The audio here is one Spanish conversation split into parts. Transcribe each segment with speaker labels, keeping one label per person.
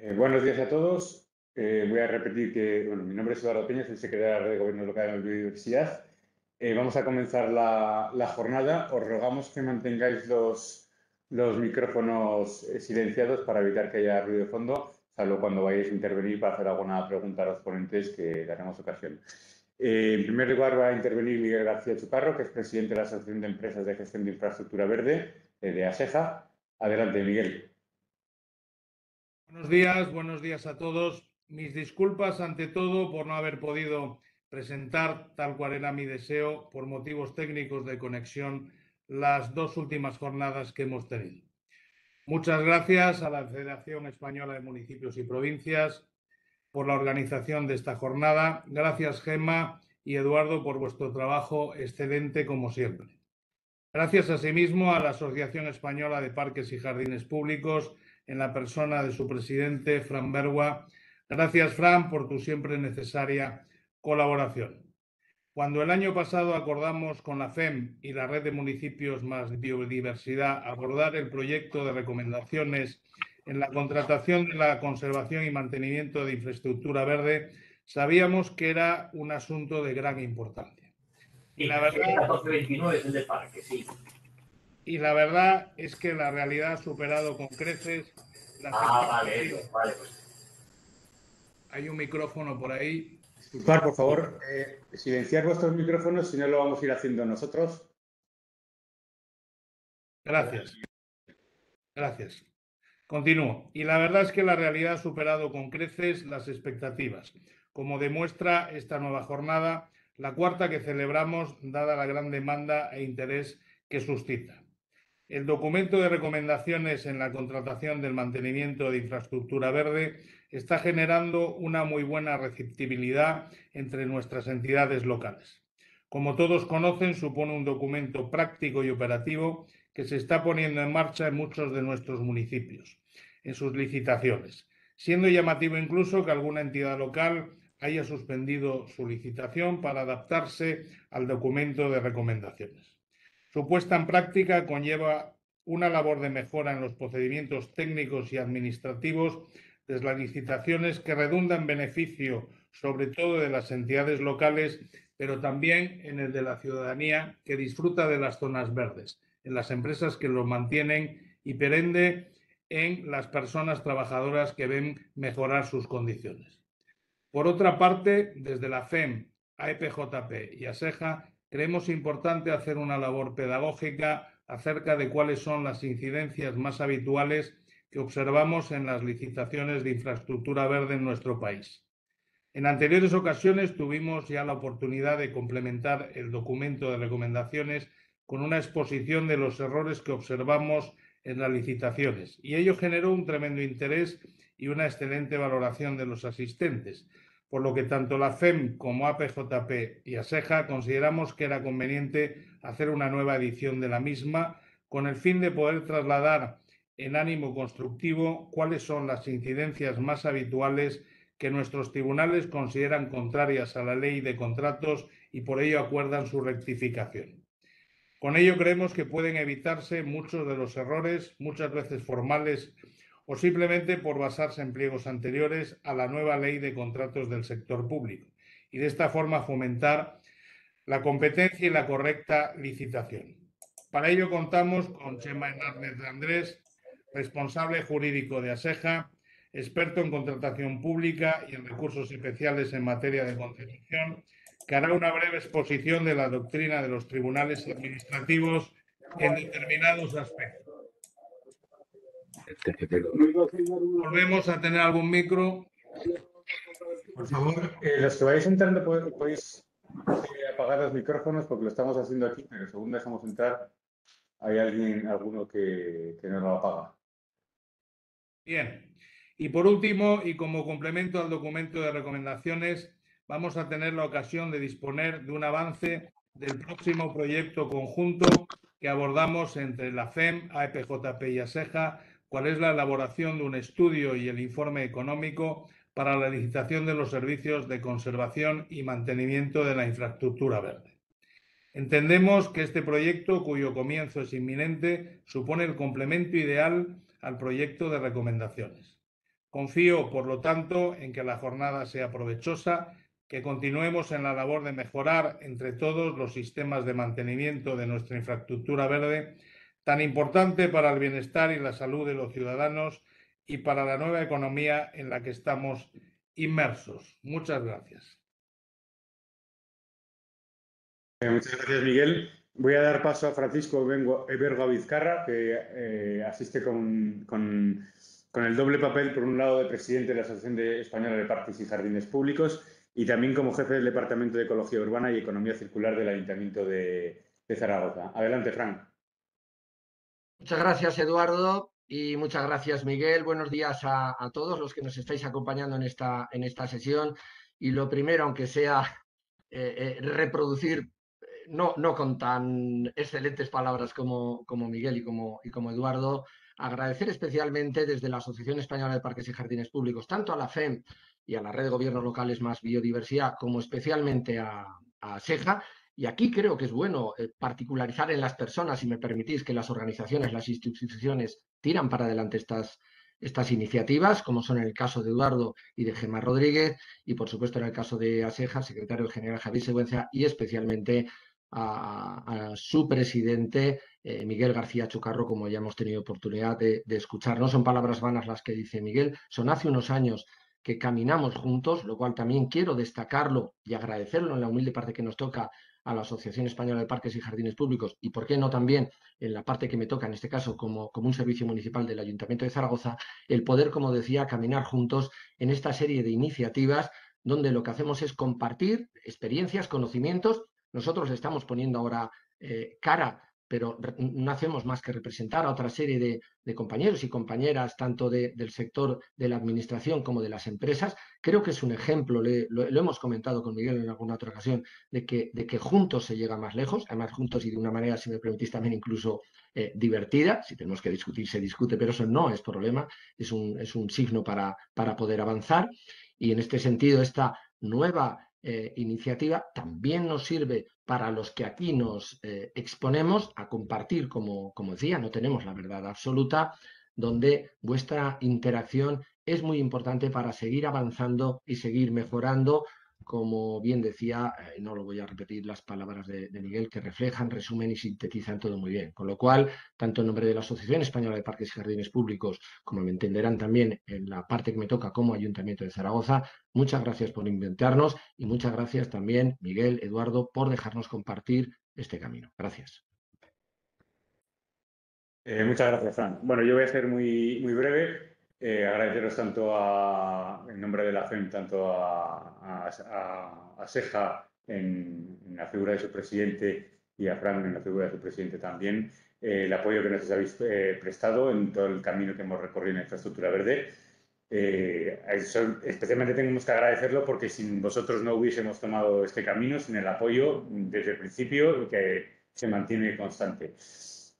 Speaker 1: Buenos días a todos. Voy a repetir que, bueno, mi nombre es Eduardo Peña, soy secretario de la Red de Gobierno Local de la Biodiversidad. Vamos a comenzar la jornada. Os rogamos que mantengáis los micrófonos silenciados para evitar que haya ruido de fondo, salvo cuando vayáis a intervenir para hacer alguna pregunta a los ponentes que daremos ocasión. En primer lugar va a intervenir Miguel García Chucarro, que es presidente de la Asociación de Empresas de Gestión de Infraestructura Verde, de ASEJA. Adelante, Miguel.
Speaker 2: Buenos días a todos. Mis disculpas ante todo por no haber podido presentar, tal cual era mi deseo, por motivos técnicos de conexión, las dos últimas jornadas que hemos tenido. Muchas gracias a la Federación Española de Municipios y Provincias por la organización de esta jornada. Gracias, Gemma y Eduardo, por vuestro trabajo excelente como siempre. Gracias asimismo a la Asociación Española de Parques y Jardines Públicos, en la persona de su presidente, Fran Bergua. Gracias, Fran, por tu siempre necesaria colaboración. Cuando el año pasado acordamos con la FEM y la Red de Municipios más Biodiversidad abordar el proyecto de recomendaciones en la contratación de la conservación y mantenimiento de infraestructura verde, sabíamos que era un asunto de gran importancia.
Speaker 3: Y la verdad, el 1429 es el de parque, sí.
Speaker 2: Y la verdad es que la realidad ha superado con creces las expectativas.
Speaker 3: Vale, pues.
Speaker 2: Hay un micrófono por ahí.
Speaker 1: Disculpad, por favor, silenciar vuestros micrófonos, si no lo vamos a ir haciendo nosotros.
Speaker 2: Gracias. Continúo. Y la verdad es que la realidad ha superado con creces las expectativas, como demuestra esta nueva jornada, la cuarta que celebramos, dada la gran demanda e interés que suscita. El documento de recomendaciones en la contratación del mantenimiento de infraestructura verde está generando una muy buena receptibilidad entre nuestras entidades locales. Como todos conocen, supone un documento práctico y operativo que se está poniendo en marcha en muchos de nuestros municipios, en sus licitaciones, siendo llamativo incluso que alguna entidad local haya suspendido su licitación para adaptarse al documento de recomendaciones. Su puesta en práctica conlleva una labor de mejora en los procedimientos técnicos y administrativos de las licitaciones que redunda en beneficio sobre todo de las entidades locales, pero también en el de la ciudadanía que disfruta de las zonas verdes, en las empresas que lo mantienen y por ende en las personas trabajadoras que ven mejorar sus condiciones. Por otra parte, desde la FEM, AEPJP y ASEJA, creemos importante hacer una labor pedagógica acerca de cuáles son las incidencias más habituales que observamos en las licitaciones de infraestructura verde en nuestro país. En anteriores ocasiones tuvimos ya la oportunidad de complementar el documento de recomendaciones con una exposición de los errores que observamos en las licitaciones, y ello generó un tremendo interés y una excelente valoración de los asistentes, por lo que tanto la FEM como APJP y ASEJA consideramos que era conveniente hacer una nueva edición de la misma con el fin de poder trasladar en ánimo constructivo cuáles son las incidencias más habituales que nuestros tribunales consideran contrarias a la ley de contratos y por ello acuerdan su rectificación. Con ello creemos que pueden evitarse muchos de los errores, muchas veces formales o simplemente por basarse en pliegos anteriores a la nueva ley de contratos del sector público y de esta forma fomentar la competencia y la correcta licitación. Para ello contamos con Chema Hernández de Andrés, responsable jurídico de ASEJA, experto en contratación pública y en recursos especiales en materia de concesión, que hará una breve exposición de la doctrina de los tribunales administrativos en determinados aspectos. Volvemos a tener algún micro.
Speaker 1: Por favor, los que vais entrando podéis apagar los micrófonos porque lo estamos haciendo aquí, pero según dejamos entrar hay alguno que no lo apaga.
Speaker 2: Bien. Y por último, y como complemento al documento de recomendaciones, vamos a tener la ocasión de disponer de un avance del próximo proyecto conjunto que abordamos entre la FEM, AEPJP y ASEJA, cuál es la elaboración de un estudio y el informe económico para la licitación de los servicios de conservación y mantenimiento de la infraestructura verde. Entendemos que este proyecto, cuyo comienzo es inminente, supone el complemento ideal al proyecto de recomendaciones. Confío, por lo tanto, en que la jornada sea provechosa, que continuemos en la labor de mejorar entre todos los sistemas de mantenimiento de nuestra infraestructura verde, tan importante para el bienestar y la salud de los ciudadanos y para la nueva economía en la que estamos inmersos. Muchas gracias.
Speaker 1: Muchas gracias, Miguel. Voy a dar paso a Francisco Bergo Vizcarra, que asiste con el doble papel, por un lado, de presidente de la Asociación Española de Parques y Jardines Públicos y también como jefe del Departamento de Ecología Urbana y Economía Circular del Ayuntamiento de Zaragoza. Adelante, Fran.
Speaker 4: Muchas gracias, Eduardo, y muchas gracias, Miguel. Buenos días a todos los que nos estáis acompañando en esta sesión. Y lo primero, aunque sea reproducir, no con tan excelentes palabras como Miguel y como Eduardo, agradecer especialmente desde la Asociación Española de Parques y Jardines Públicos, tanto a la FEM y a la Red de Gobiernos Locales Más Biodiversidad, como especialmente a ASEJA. Y aquí creo que es bueno particularizar en las personas, si me permitís, que las organizaciones, las instituciones tiran para adelante estas iniciativas, como son en el caso de Eduardo y de Gemma Rodríguez, y por supuesto en el caso de ASEJA, secretario general Javier Sigüenza, y especialmente a su presidente, Miguel García Chocarro, como ya hemos tenido oportunidad de escuchar. No son palabras vanas las que dice Miguel, son hace unos años que caminamos juntos, lo cual también quiero destacarlo y agradecerlo en la humilde parte que nos toca a la Asociación Española de Parques y Jardines Públicos y, por qué no, también en la parte que me toca, en este caso, como un servicio municipal del Ayuntamiento de Zaragoza, el poder, como decía, caminar juntos en esta serie de iniciativas donde lo que hacemos es compartir experiencias, conocimientos. Nosotros estamos poniendo ahora cara, pero no hacemos más que representar a otra serie de compañeros y compañeras, tanto del sector de la administración como de las empresas. Creo que es un ejemplo, lo hemos comentado con Miguel en alguna otra ocasión, de que juntos se llega más lejos, además juntos y de una manera, si me permitís, también incluso divertida. Si tenemos que discutir, se discute, pero eso no es problema, es un signo para poder avanzar. Y en este sentido, esta nueva iniciativa también nos sirve para los que aquí nos exponemos a compartir, como decía, no tenemos la verdad absoluta, donde vuestra interacción es muy importante para seguir avanzando y seguir mejorando, como bien decía, no lo voy a repetir las palabras de Miguel, que reflejan, resumen y sintetizan todo muy bien. Con lo cual, tanto en nombre de la Asociación Española de Parques y Jardines Públicos, como me entenderán también en la parte que me toca como Ayuntamiento de Zaragoza, muchas gracias por invitarnos y muchas gracias también, Miguel, Eduardo, por dejarnos compartir este camino. Gracias.
Speaker 1: Muchas gracias, Fran. Bueno, yo voy a ser muy breve. Agradeceros tanto en nombre de la FEM, tanto a Seja en la figura de su presidente y a Fran en la figura de su presidente también, el apoyo que nos habéis prestado en todo el camino que hemos recorrido en la infraestructura verde. Especialmente tenemos que agradecerlo porque sin vosotros no hubiésemos tomado este camino, sin el apoyo desde el principio que se mantiene constante.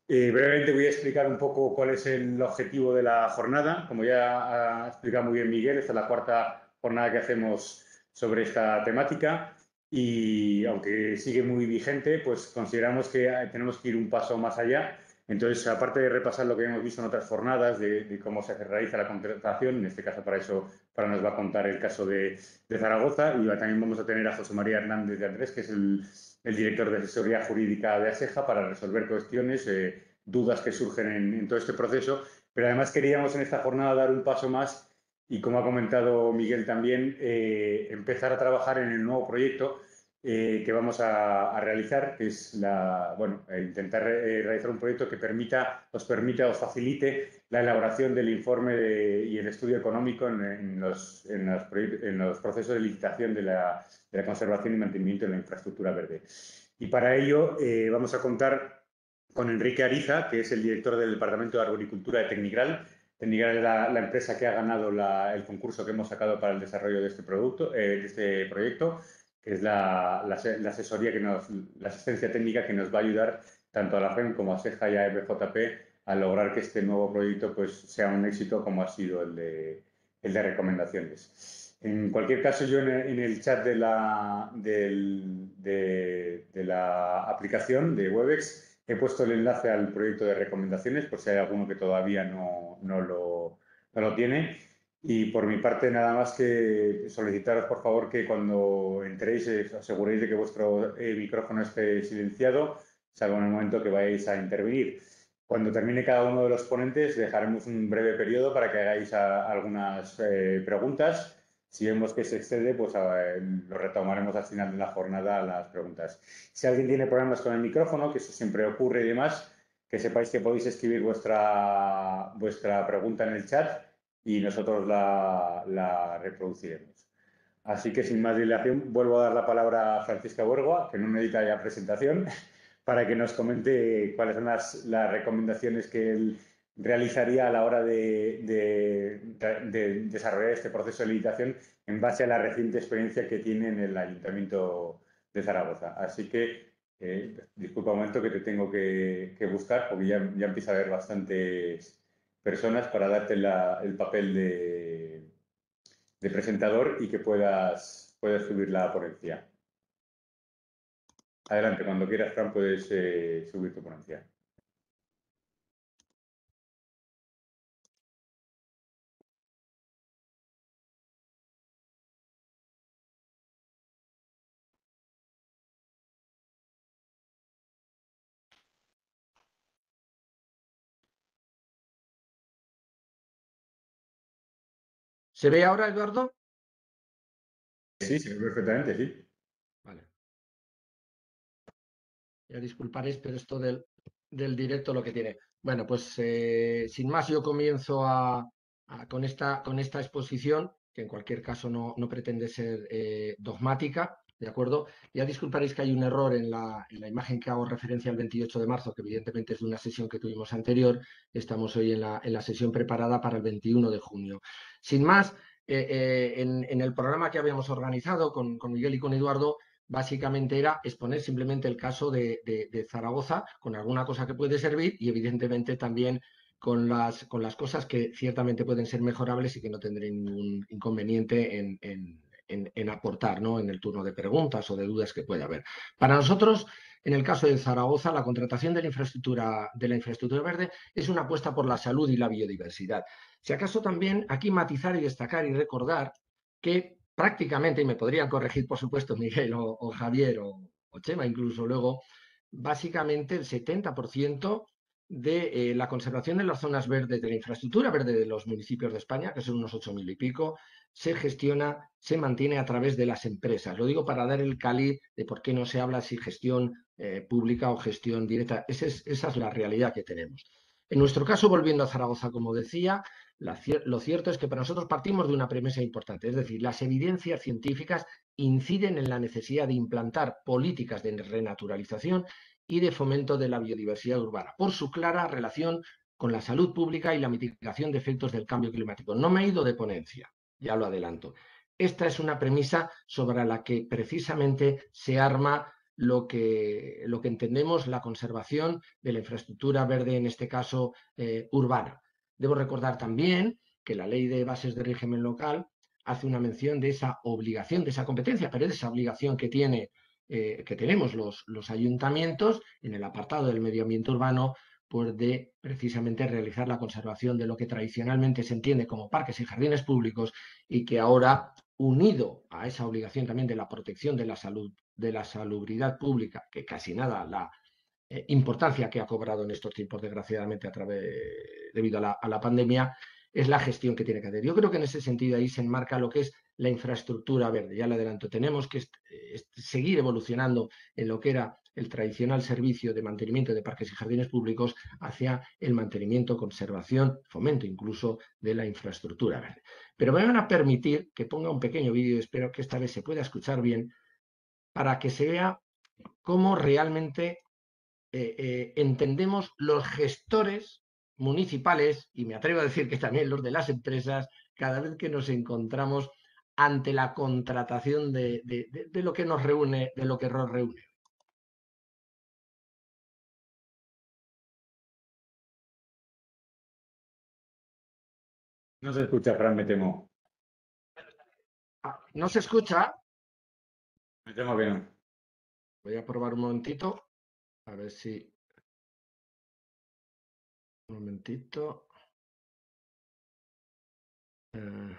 Speaker 1: Brevemente voy a explicar un poco cuál es el objetivo de la jornada. Como ya ha explicado muy bien Miguel, esta es la cuarta jornada que hacemos sobre esta temática y aunque sigue muy vigente, pues consideramos que tenemos que ir un paso más allá. Entonces, aparte de repasar lo que hemos visto en otras jornadas de cómo se realiza la contratación, en este caso para nos va a contar el caso de Zaragoza, y también vamos a tener a José María Hernández de Andrés, que es el director de asesoría jurídica de ASEJA, para resolver cuestiones, dudas que surgen en todo este proceso. Pero además queríamos en esta jornada dar un paso más y, como ha comentado Miguel también, empezar a trabajar en el nuevo proyecto que vamos a realizar, que es intentar realizar un proyecto que os facilite la elaboración del informe y el estudio económico en los procesos de licitación de la conservación y mantenimiento de la infraestructura verde. Y para ello vamos a contar con Enrique Ariza, que es el director del Departamento de Arboricultura de Tecnigral. Tecnigral es la empresa que ha ganado el concurso que hemos sacado para el desarrollo de este proyecto, que es la asesoría, la asistencia técnica que nos va a ayudar tanto a la FEM como a SEJA y a EBJP a lograr que este nuevo proyecto pues, sea un éxito como ha sido el de recomendaciones. En cualquier caso, yo en el chat de la aplicación de Webex he puesto el enlace al proyecto de recomendaciones por si hay alguno que todavía no lo tiene. Y por mi parte, nada más que solicitaros, por favor, que cuando entréis os aseguréis de que vuestro micrófono esté silenciado, salvo en el momento que vayáis a intervenir. Cuando termine cada uno de los ponentes, dejaremos un breve periodo para que hagáis algunas preguntas. Si vemos que se excede, pues lo retomaremos al final de la jornada las preguntas. Si alguien tiene problemas con el micrófono, que eso siempre ocurre y demás, que sepáis que podéis escribir vuestra pregunta en el chat y nosotros la reproduciremos. Así que sin más dilación, vuelvo a dar la palabra a Francisca Borgoa, que no necesita ya presentación, para que nos comente cuáles son las recomendaciones que él realizaría a la hora de desarrollar este proceso de licitación en base a la reciente experiencia que tiene en el Ayuntamiento de Zaragoza. Así que, disculpa un momento que te tengo que buscar, porque ya empieza a haber bastantes personas para darte el papel de presentador y que puedas subir la ponencia. Adelante, cuando quieras, Fran, puedes subir tu ponencia.
Speaker 4: ¿Se ve ahora, Eduardo?
Speaker 1: Sí, se ve perfectamente, sí.
Speaker 4: Vale. Ya disculparéis, pero esto del directo lo que tiene. Bueno, pues sin más, yo comienzo con esta exposición, que en cualquier caso no pretende ser dogmática, ¿de acuerdo? Ya disculparéis que hay un error en la imagen que hago referencia al 28 de marzo, que evidentemente es de una sesión que tuvimos anterior. Estamos hoy en la sesión preparada para el 21 de junio. Sin más, en el programa que habíamos organizado con Miguel y con Eduardo, básicamente era exponer simplemente el caso de Zaragoza con alguna cosa que puede servir y evidentemente también con las cosas que ciertamente pueden ser mejorables y que no tendré ningún inconveniente en aportar, ¿no?, en el turno de preguntas o de dudas que pueda haber. Para nosotros, en el caso de Zaragoza, la contratación de la infraestructura verde es una apuesta por la salud y la biodiversidad. Si acaso también aquí matizar y destacar y recordar que prácticamente, y me podrían corregir, por supuesto, Miguel o Javier o Chema, incluso luego, básicamente el 70% de la conservación de las zonas verdes, de la infraestructura verde de los municipios de España, que son unos 8.000 y pico, se gestiona, se mantiene a través de las empresas. Lo digo para dar el cáliz de por qué no se habla si gestión pública o gestión directa. Esa es la realidad que tenemos. En nuestro caso, volviendo a Zaragoza, como decía, lo cierto es que para nosotros partimos de una premisa importante, es decir, las evidencias científicas inciden en la necesidad de implantar políticas de renaturalización y de fomento de la biodiversidad urbana, por su clara relación con la salud pública y la mitigación de efectos del cambio climático. No me he ido de ponencia, ya lo adelanto. Esta es una premisa sobre la que precisamente se arma lo que entendemos la conservación de la infraestructura verde, en este caso urbana. Debo recordar también que la Ley de Bases de Régimen Local hace una mención de esa obligación, de esa competencia, pero de esa obligación que tenemos los ayuntamientos en el apartado del medio ambiente urbano, pues de precisamente realizar la conservación de lo que tradicionalmente se entiende como parques y jardines públicos y que ahora, unido a esa obligación también de la protección de la salud, de la salubridad pública, que casi nada la importancia que ha cobrado en estos tiempos, desgraciadamente, debido a la pandemia, es la gestión que tiene que hacer. Yo creo que en ese sentido ahí se enmarca lo que es la infraestructura verde. Ya le adelanto, tenemos que seguir evolucionando en lo que era el tradicional servicio de mantenimiento de parques y jardines públicos hacia el mantenimiento, conservación, fomento incluso de la infraestructura verde. Pero me van a permitir que ponga un pequeño vídeo, espero que esta vez se pueda escuchar bien, para que se vea cómo realmente entendemos los gestores municipales, y me atrevo a decir que también los de las empresas, cada vez que nos encontramos ante la contratación de lo que nos reúne, de lo que nos reúne.
Speaker 1: No se escucha, Fran, me temo.
Speaker 4: ¿No se escucha?
Speaker 1: Me temo que no.
Speaker 4: Voy a probar un momentito, a ver si... Un momentito. Eh,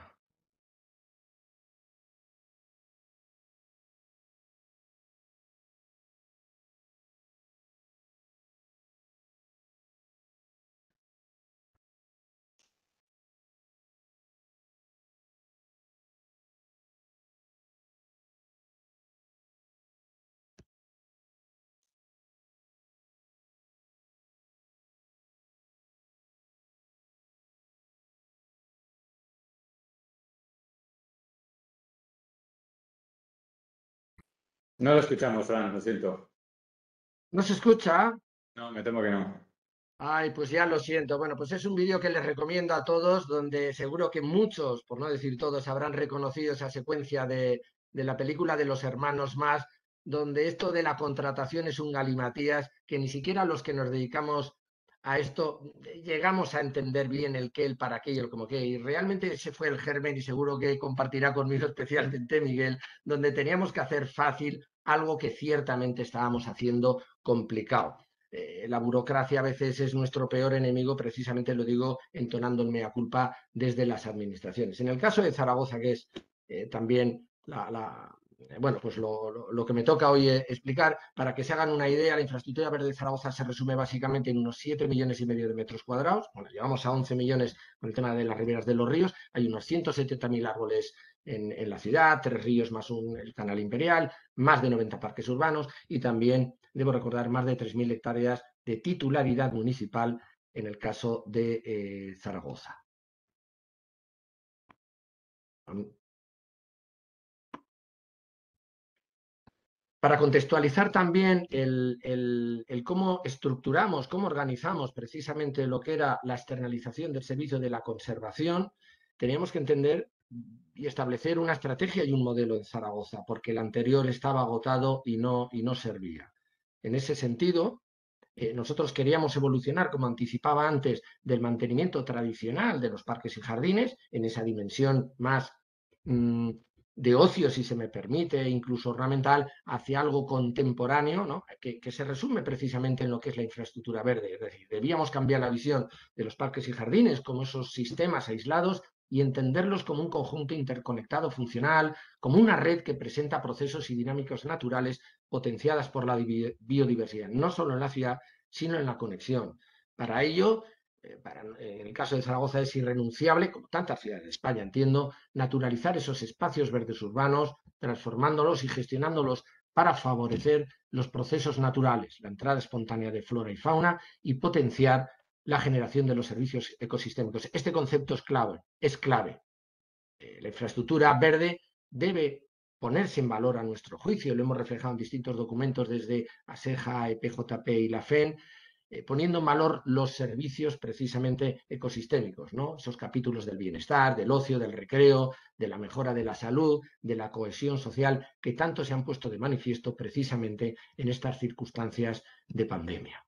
Speaker 1: No lo escuchamos, Fran, lo siento.
Speaker 4: ¿No se escucha?
Speaker 1: No, me temo que no.
Speaker 4: Ay, pues ya lo siento. Bueno, pues es un vídeo que les recomiendo a todos, donde seguro que muchos, por no decir todos, habrán reconocido esa secuencia de la película de los hermanos más, donde esto de la contratación es un galimatías que ni siquiera los que nos dedicamos a esto llegamos a entender bien el qué, el para qué y el cómo qué. Y realmente ese fue el germen y seguro que compartirá conmigo especialmente Miguel, donde teníamos que hacer fácil algo que ciertamente estábamos haciendo complicado. La burocracia a veces es nuestro peor enemigo, precisamente lo digo entonando el mea culpa desde las administraciones. En el caso de Zaragoza, que es también bueno, pues lo que me toca hoy explicar, para que se hagan una idea, la infraestructura verde de Zaragoza se resume básicamente en unos 7,5 millones de metros cuadrados. Bueno, llegamos a 11 millones con el tema de las riberas de los ríos. Hay unos 170.000 árboles en la ciudad, 3 ríos más el canal imperial, más de 90 parques urbanos y también, debo recordar, más de 3.000 hectáreas de titularidad municipal en el caso de Zaragoza. Para contextualizar también el cómo estructuramos, cómo organizamos precisamente lo que era la externalización del servicio de la conservación, teníamos que entender y establecer una estrategia y un modelo en Zaragoza, porque el anterior estaba agotado y no servía. En ese sentido, nosotros queríamos evolucionar, como anticipaba antes, del mantenimiento tradicional de los parques y jardines, en esa dimensión más de ocio, si se me permite, incluso ornamental, hacia algo contemporáneo, ¿no? que se resume precisamente en lo que es la infraestructura verde. Es decir, debíamos cambiar la visión de los parques y jardines como esos sistemas aislados y entenderlos como un conjunto interconectado funcional, como una red que presenta procesos y dinámicas naturales potenciadas por la biodiversidad, no solo en la ciudad, sino en la conexión. Para ello, en el caso de Zaragoza es irrenunciable, como tantas ciudades de España, entiendo, naturalizar esos espacios verdes urbanos, transformándolos y gestionándolos para favorecer los procesos naturales, la entrada espontánea de flora y fauna y potenciar la generación de los servicios ecosistémicos. Este concepto es clave. La infraestructura verde debe ponerse en valor a nuestro juicio, lo hemos reflejado en distintos documentos desde ASEJA, EPJP y la FEN, poniendo en valor los servicios precisamente ecosistémicos, ¿no? Esos capítulos del bienestar, del ocio, del recreo, de la mejora de la salud, de la cohesión social, que tanto se han puesto de manifiesto precisamente en estas circunstancias de pandemia.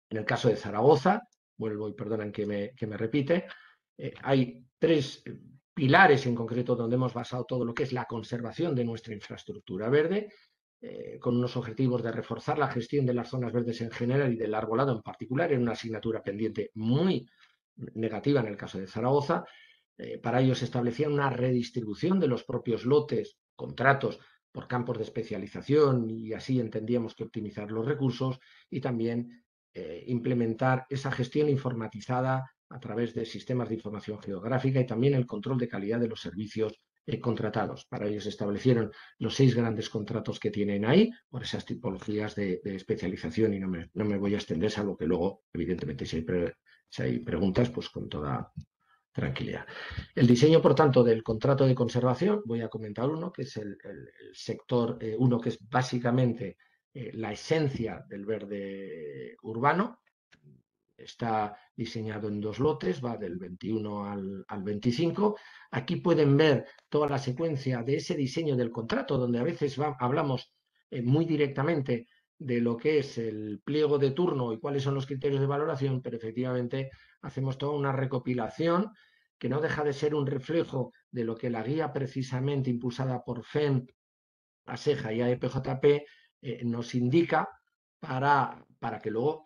Speaker 4: En el caso de Zaragoza, vuelvo y perdonen que me repite, hay 3 pilares en concreto donde hemos basado todo lo que es la conservación de nuestra infraestructura verde, con unos objetivos de reforzar la gestión de las zonas verdes en general y del arbolado en particular, en una asignatura pendiente muy negativa en el caso de Zaragoza. Para ello se establecía una redistribución de los propios lotes, contratos por campos de especialización y así entendíamos que optimizar los recursos y también implementar esa gestión informatizada a través de sistemas de información geográfica y también el control de calidad de los servicios contratados. Para ello se establecieron los 6 grandes contratos que tienen ahí por esas tipologías de especialización y no me voy a extender, salvo que luego, evidentemente, si hay preguntas, pues con toda tranquilidad. El diseño, por tanto, del contrato de conservación, voy a comentar uno, que es el sector 1, que es básicamente la esencia del verde urbano. Está diseñado en 2 lotes, va del 21 al 25. Aquí pueden ver toda la secuencia de ese diseño del contrato, donde a veces hablamos muy directamente de lo que es el pliego de turno y cuáles son los criterios de valoración, pero efectivamente hacemos toda una recopilación que no deja de ser un reflejo de lo que la guía precisamente impulsada por FEM, ASEJA y AEPJP nos indica para que luego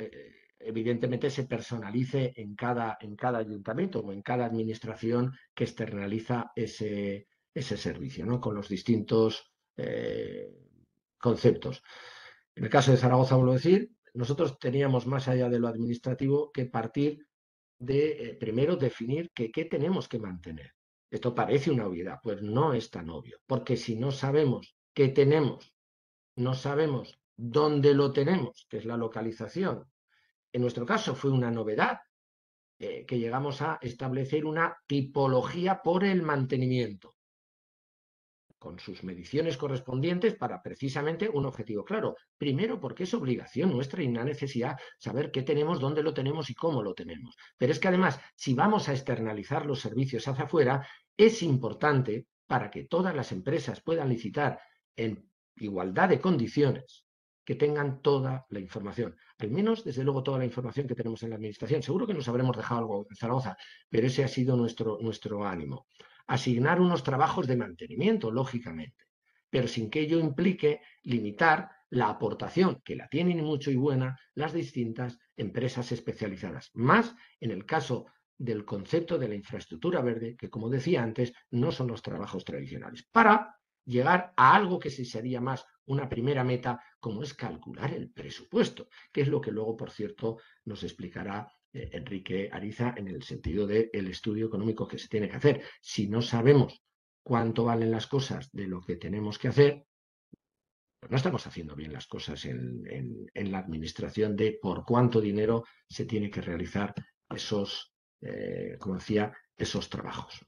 Speaker 4: evidentemente se personalice en cada ayuntamiento o en cada administración que externaliza ese servicio, ¿no? Con los distintos conceptos. En el caso de Zaragoza, vuelvo a decir, nosotros teníamos más allá de lo administrativo que partir de primero definir qué tenemos que mantener. Esto parece una obviedad, pues no es tan obvio, porque si no sabemos qué tenemos, no sabemos dónde lo tenemos, que es la localización. En nuestro caso fue una novedad que llegamos a establecer una tipología por el mantenimiento, con sus mediciones correspondientes para precisamente un objetivo claro. Primero, porque es obligación nuestra y una necesidad saber qué tenemos, dónde lo tenemos y cómo lo tenemos. Pero es que además, si vamos a externalizar los servicios hacia afuera, es importante para que todas las empresas puedan licitar en igualdad de condiciones, que tengan toda la información, al menos desde luego toda la información que tenemos en la administración. Seguro que nos habremos dejado algo en Zaragoza, pero ese ha sido nuestro ánimo. Asignar unos trabajos de mantenimiento, lógicamente, pero sin que ello implique limitar la aportación, que la tienen mucho y buena, las distintas empresas especializadas. Más en el caso del concepto de la infraestructura verde, que como decía antes, no son los trabajos tradicionales. Para llegar a algo que sería más una primera meta, como es calcular el presupuesto, que es lo que luego, por cierto, nos explicará Enrique Ariza en el sentido del estudio económico que se tiene que hacer. Si no sabemos cuánto valen las cosas de lo que tenemos que hacer, pues no estamos haciendo bien las cosas en la administración de por cuánto dinero se tiene que realizar esos, como decía, esos trabajos.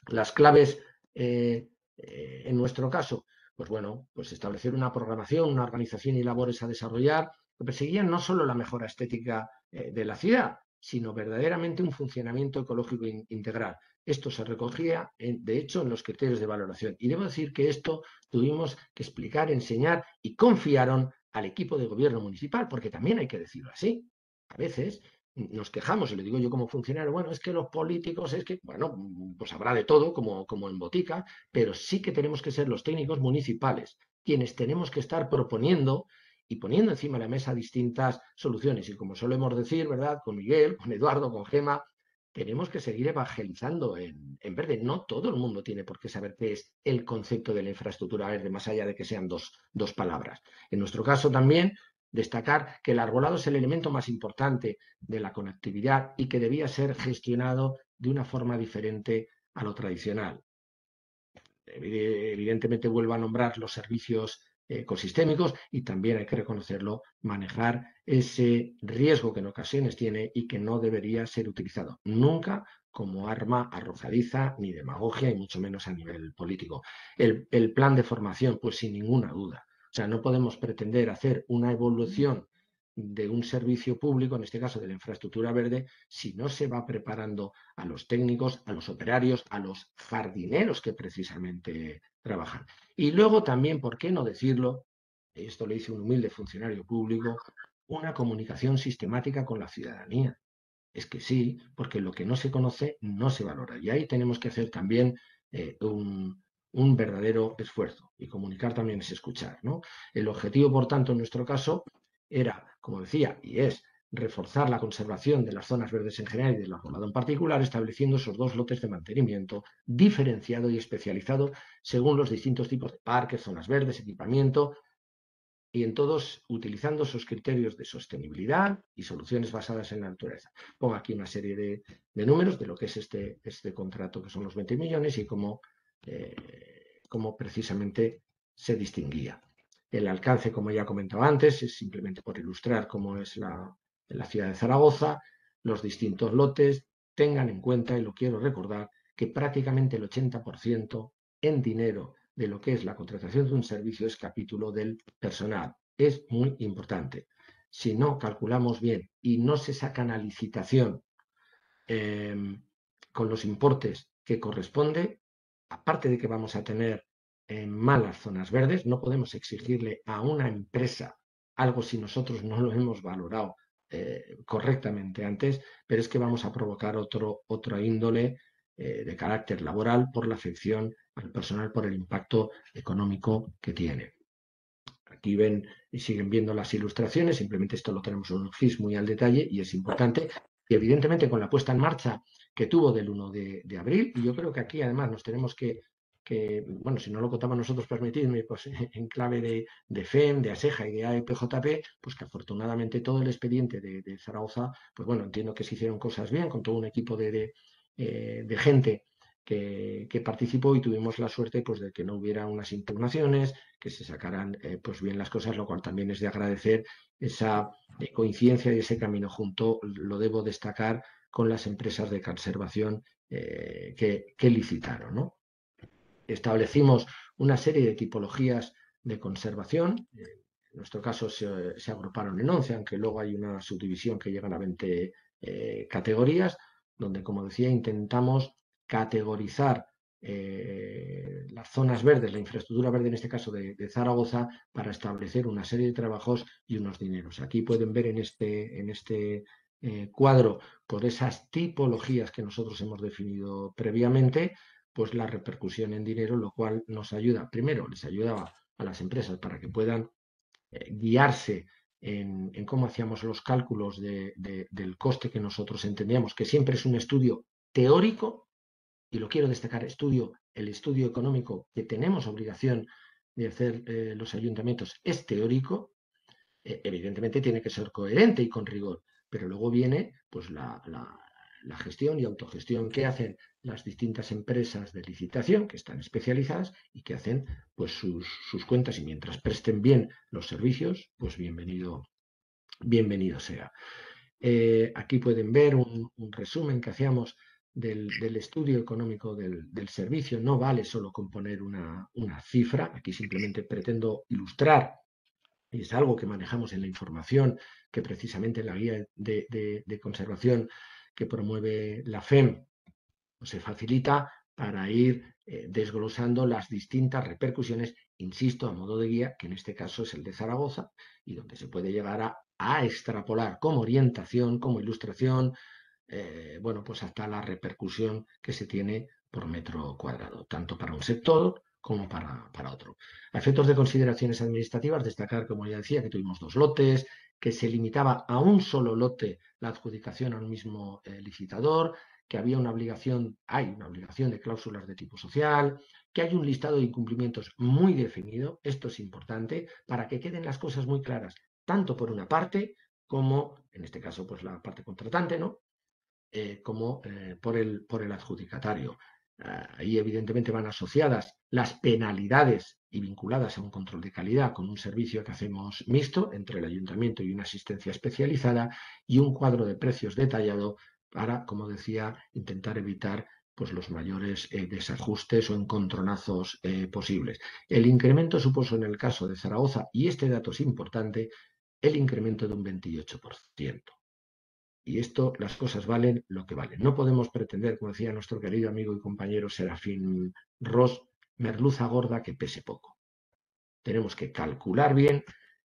Speaker 4: Las claves en nuestro caso, pues bueno, pues establecer una programación, una organización y labores a desarrollar que perseguían no solo la mejora estética de la ciudad, sino verdaderamente un funcionamiento ecológico integral. Esto se recogía, de hecho, en los criterios de valoración. Y debo decir que esto tuvimos que explicar, enseñar y confiaron al equipo de gobierno municipal, porque también hay que decirlo así. A veces nos quejamos, y lo digo yo como funcionario, bueno, es que los políticos, es que, bueno, pues habrá de todo, como en botica, pero sí que tenemos que ser los técnicos municipales quienes tenemos que estar proponiendo y poniendo encima de la mesa distintas soluciones. Y como solemos decir, ¿verdad? Con Miguel, con Eduardo, con Gema, tenemos que seguir evangelizando en verde. No todo el mundo tiene por qué saber qué es el concepto de la infraestructura verde, más allá de que sean dos palabras. En nuestro caso también, destacar que el arbolado es el elemento más importante de la conectividad y que debía ser gestionado de una forma diferente a lo tradicional. Evidentemente vuelvo a nombrar los servicios ecosistémicos y también hay que reconocerlo, manejar ese riesgo que en ocasiones tiene y que no debería ser utilizado nunca como arma arrojadiza ni demagogia y mucho menos a nivel político. El plan de formación, pues sin ninguna duda. O sea, no podemos pretender hacer una evolución de un servicio público, en este caso de la infraestructura verde, si no se va preparando a los técnicos, a los operarios, a los jardineros que precisamente trabajan. Y luego también, ¿por qué no decirlo? Esto lo dice un humilde funcionario público, una comunicación sistemática con la ciudadanía. Es que sí, porque lo que no se conoce no se valora. Y ahí tenemos que hacer también un verdadero esfuerzo. Y comunicar también es escuchar, ¿no? El objetivo, por tanto, en nuestro caso, era, como decía, y es reforzar la conservación de las zonas verdes en general y del arbolado en particular, estableciendo esos dos lotes de mantenimiento diferenciado y especializado según los distintos tipos de parques, zonas verdes, equipamiento, y en todos utilizando esos criterios de sostenibilidad y soluciones basadas en la naturaleza. Pongo aquí una serie de números de lo que es este contrato, que son los 20 millones, y cómo precisamente se distinguía. El alcance, como ya comentaba antes, es simplemente por ilustrar cómo es la ciudad de Zaragoza, los distintos lotes. Tengan en cuenta, y lo quiero recordar, que prácticamente el 80% en dinero de lo que es la contratación de un servicio es capítulo del personal. Es muy importante. Si no calculamos bien y no se sacan a licitación con los importes que corresponde, aparte de que vamos a tener malas zonas verdes, no podemos exigirle a una empresa algo si nosotros no lo hemos valorado correctamente antes, pero es que vamos a provocar otra índole de carácter laboral por la afección al personal, por el impacto económico que tiene. Aquí ven y siguen viendo las ilustraciones, simplemente esto lo tenemos en un GIS muy al detalle y es importante. Y evidentemente con la puesta en marcha que tuvo del 1 de abril, y yo creo que aquí además nos tenemos que bueno, si no lo contamos nosotros, permitidme, pues en clave de FEM, de ASEJA y de AEPJP, pues que afortunadamente todo el expediente de Zaragoza, pues bueno, entiendo que se hicieron cosas bien con todo un equipo de gente que participó y tuvimos la suerte pues de que no hubiera unas impugnaciones, que se sacaran pues bien las cosas, lo cual también es de agradecer esa coincidencia y ese camino junto, lo debo destacar, con las empresas de conservación que licitaron, ¿no? Establecimos una serie de tipologías de conservación. En nuestro caso se agruparon en 11, aunque luego hay una subdivisión que llega a 20 categorías, donde, como decía, intentamos categorizar las zonas verdes, la infraestructura verde en este caso de Zaragoza, para establecer una serie de trabajos y unos dineros. Aquí pueden ver en este cuadro por esas tipologías que nosotros hemos definido previamente, pues la repercusión en dinero, lo cual nos ayuda, primero les ayudaba a las empresas para que puedan guiarse en cómo hacíamos los cálculos del coste que nosotros entendíamos, que siempre es un estudio teórico, y lo quiero destacar, el estudio económico que tenemos obligación de hacer los ayuntamientos es teórico, evidentemente tiene que ser coherente y con rigor, pero luego viene pues la gestión y autogestión que hacen las distintas empresas de licitación que están especializadas y que hacen pues sus cuentas, y mientras presten bien los servicios, pues bienvenido sea. Aquí pueden ver un resumen que hacíamos del estudio económico del servicio. No vale solo con poner una cifra, aquí simplemente pretendo ilustrar, y es algo que manejamos en la información que precisamente la guía de conservación que promueve la FEM se facilita para ir desglosando las distintas repercusiones, insisto, a modo de guía, que en este caso es el de Zaragoza, y donde se puede llegar a extrapolar como orientación, como ilustración, bueno, pues hasta la repercusión que se tiene por metro cuadrado, tanto para un sector como para otro. A efectos de consideraciones administrativas, destacar, como ya decía, que tuvimos 2 lotes, que se limitaba a un solo lote la adjudicación al mismo licitador, que había hay una obligación de cláusulas de tipo social, que hay un listado de incumplimientos muy definido. Esto es importante para que queden las cosas muy claras, tanto por una parte como, en este caso, pues la parte contratante, ¿no? Como por el adjudicatario. Ahí evidentemente van asociadas las penalidades y vinculadas a un control de calidad con un servicio que hacemos mixto entre el ayuntamiento y una asistencia especializada, y un cuadro de precios detallado para, como decía, intentar evitar pues, los mayores desajustes o encontronazos posibles. El incremento supuso en el caso de Zaragoza, y este dato es importante, el incremento de un 28%. Y esto, las cosas valen lo que valen. No podemos pretender, como decía nuestro querido amigo y compañero Serafín Ros, merluza gorda que pese poco. Tenemos que calcular bien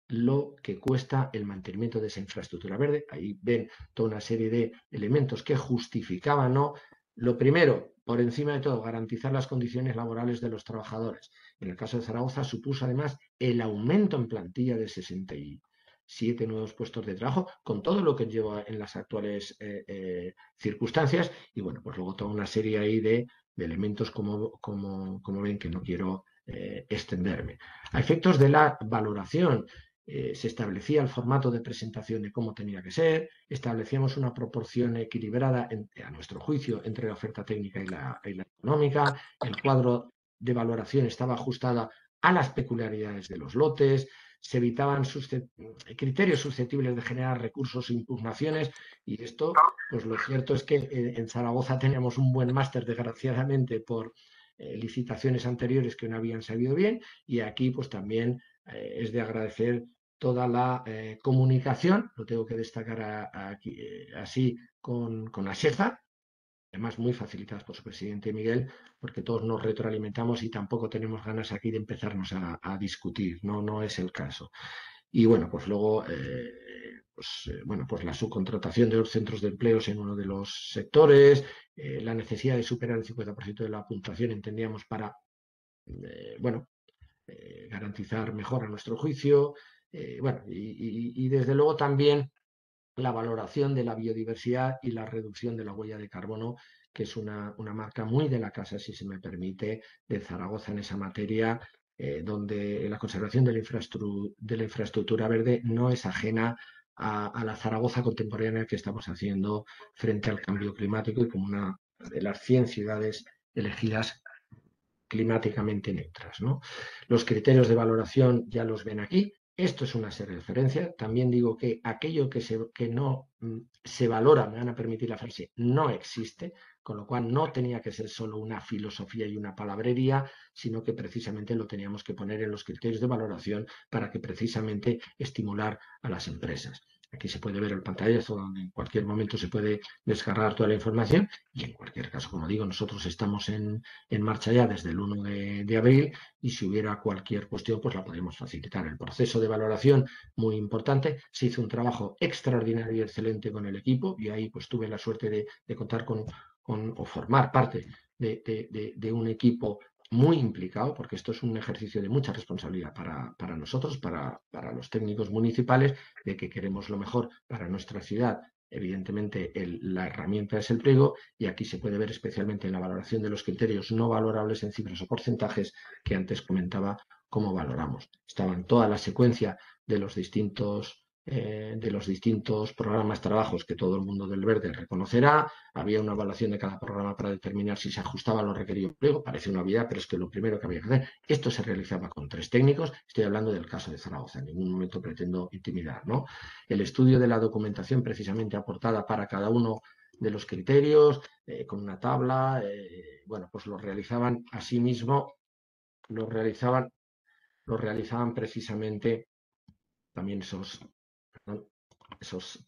Speaker 4: lo que cuesta el mantenimiento de esa infraestructura verde. Ahí ven toda una serie de elementos que justificaban, ¿no? Lo primero, por encima de todo, garantizar las condiciones laborales de los trabajadores. En el caso de Zaragoza supuso además el aumento en plantilla de 67 nuevos puestos de trabajo, con todo lo que lleva en las actuales circunstancias, y bueno, pues luego toda una serie ahí de elementos como ven, que no quiero extenderme. A efectos de la valoración, se establecía el formato de presentación de cómo tenía que ser, establecíamos una proporción equilibrada, a nuestro juicio, entre la oferta técnica y la económica, el cuadro de valoración estaba ajustada a las peculiaridades de los lotes, se evitaban criterios susceptibles de generar recursos e impugnaciones, y esto, pues lo cierto es que en Zaragoza teníamos un buen máster, desgraciadamente, por licitaciones anteriores que no habían salido bien, y aquí pues también es de agradecer toda la comunicación, lo tengo que destacar aquí, así con ASEJA, además muy facilitadas por su presidente Miguel, porque todos nos retroalimentamos y tampoco tenemos ganas aquí de empezarnos a discutir, no es el caso. Y bueno, pues luego, pues la subcontratación de los centros de empleos en uno de los sectores, la necesidad de superar el 50% de la puntuación, entendíamos, para, garantizar mejor a nuestro juicio. Bueno, y desde luego también la valoración de la biodiversidad y la reducción de la huella de carbono, que es una marca muy de la casa, si se me permite, de Zaragoza en esa materia, donde la conservación de la infraestructura verde no es ajena a la Zaragoza contemporánea que estamos haciendo frente al cambio climático y como una de las 100 ciudades elegidas climáticamente neutras, ¿no? Los criterios de valoración ya los ven aquí. Esto es una serie de referencias. También digo que aquello que no se valora, me van a permitir la frase, no existe, con lo cual no tenía que ser solo una filosofía y una palabrería, sino que precisamente lo teníamos que poner en los criterios de valoración para que precisamente estimular a las empresas. Aquí se puede ver el pantallazo donde en cualquier momento se puede descargar toda la información y en cualquier caso, como digo, nosotros estamos en marcha ya desde el 1 de abril y si hubiera cualquier cuestión pues la podemos facilitar. El proceso de valoración muy importante, se hizo un trabajo extraordinario y excelente con el equipo y ahí pues tuve la suerte de contar con o formar parte de un equipo muy implicado, porque esto es un ejercicio de mucha responsabilidad para nosotros, para los técnicos municipales, de que queremos lo mejor para nuestra ciudad. Evidentemente, la herramienta es el pliego y aquí se puede ver especialmente en la valoración de los criterios no valorables en cifras o porcentajes que antes comentaba cómo valoramos. Estaban toda la secuencia de los distintos programas, trabajos que todo el mundo del verde reconocerá. Había una evaluación de cada programa para determinar si se ajustaba a lo requerido en pliego. Parece una obviedad, pero es que lo primero que había que hacer, esto se realizaba con 3 técnicos. Estoy hablando del caso de Zaragoza, en ningún momento pretendo intimidar, ¿no? El estudio de la documentación precisamente aportada para cada uno de los criterios, con una tabla, bueno, pues lo realizaban asimismo, lo realizaban precisamente también esos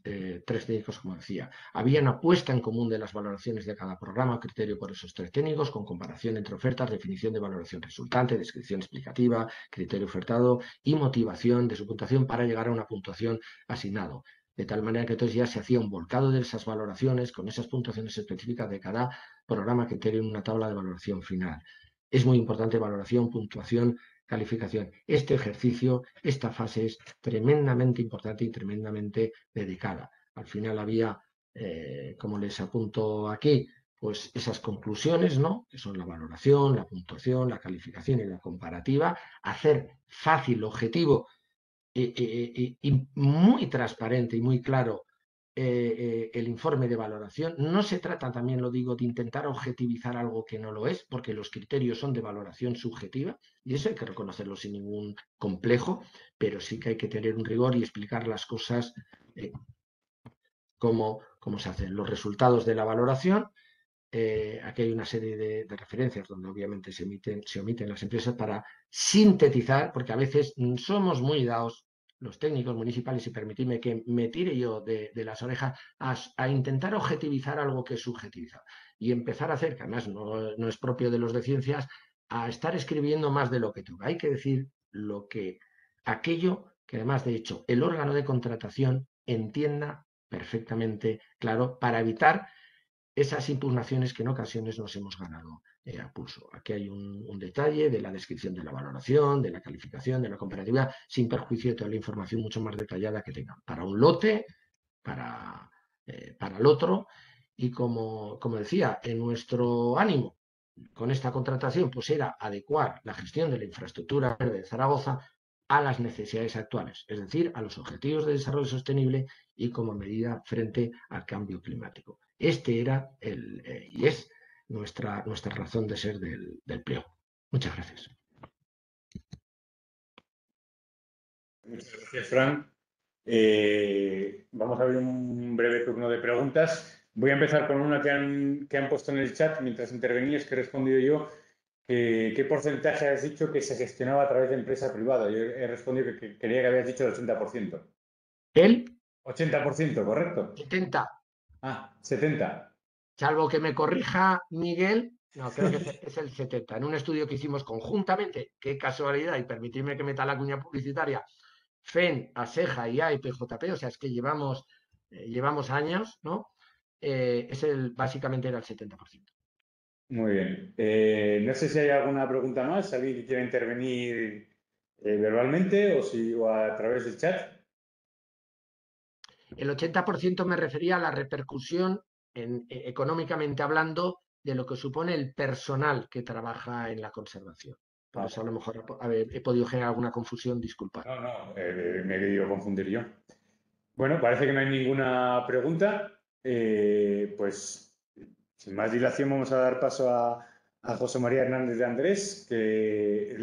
Speaker 4: 3 técnicos, como decía. Había una puesta en común de las valoraciones de cada programa, criterio por esos 3 técnicos, con comparación entre ofertas, definición de valoración resultante, descripción explicativa, criterio ofertado y motivación de su puntuación para llegar a una puntuación asignado. De tal manera que entonces ya se hacía un volcado de esas valoraciones con esas puntuaciones específicas de cada programa, criterio en una tabla de valoración final. Es muy importante valoración, puntuación, calificación. Este ejercicio, esta fase es tremendamente importante y tremendamente dedicada. Al final había, como les apunto aquí, pues esas conclusiones, ¿no? Que son la valoración, la puntuación, la calificación y la comparativa, hacer fácil, objetivo y muy transparente y muy claro el informe de valoración. No se trata, también lo digo, de intentar objetivizar algo que no lo es, porque los criterios son de valoración subjetiva y eso hay que reconocerlo sin ningún complejo, pero sí que hay que tener un rigor y explicar las cosas cómo se hacen. Los resultados de la valoración, aquí hay una serie de referencias donde obviamente se omiten las empresas para sintetizar, porque a veces somos muy dados los técnicos municipales, y permitidme que me tire yo de las orejas a intentar objetivizar algo que es subjetivizado y empezar a hacer, que además no es propio de los de ciencias, a estar escribiendo más de lo que toca. Hay que decir aquello que además, de hecho, el órgano de contratación entienda perfectamente claro, para evitar esas impugnaciones que en ocasiones nos hemos ganado a pulso. Aquí hay un detalle de la descripción de la valoración, de la calificación, de la comparatividad, sin perjuicio de toda la información mucho más detallada que tengan para un lote, para el otro. Y como decía, en nuestro ánimo con esta contratación pues era adecuar la gestión de la infraestructura verde de Zaragoza a las necesidades actuales, es decir, a los objetivos de desarrollo sostenible y como medida frente al cambio climático. Este era y es nuestra razón de ser del pliego. Muchas gracias.
Speaker 1: Muchas gracias, Fran. Vamos a ver un breve turno de preguntas. Voy a empezar con una que han puesto en el chat mientras intervenías, que he respondido yo. ¿Qué porcentaje has dicho que se gestionaba a través de empresa privada? Yo he respondido que creía que habías dicho el 80%.
Speaker 4: ¿El?
Speaker 1: 80%, ¿correcto?
Speaker 4: 70.
Speaker 1: Ah, 70.
Speaker 4: Salvo que me corrija Miguel, no, creo que es el 70. En un estudio que hicimos conjuntamente, qué casualidad, y permitidme que meta la cuña publicitaria, FEN, ASEJA, IA y PJP, o sea, es que llevamos años, ¿no? Básicamente era el 70%.
Speaker 1: Muy bien. No sé si hay alguna pregunta más, alguien que quiera intervenir verbalmente o a través del chat.
Speaker 4: El 80% me refería a la repercusión económicamente hablando de lo que supone el personal que trabaja en la conservación. Por eso a lo mejor he podido generar alguna confusión, disculpad.
Speaker 1: No, me he querido confundir yo. Bueno, parece que no hay ninguna pregunta. Pues sin más dilación vamos a dar paso a José María Hernández de Andrés, que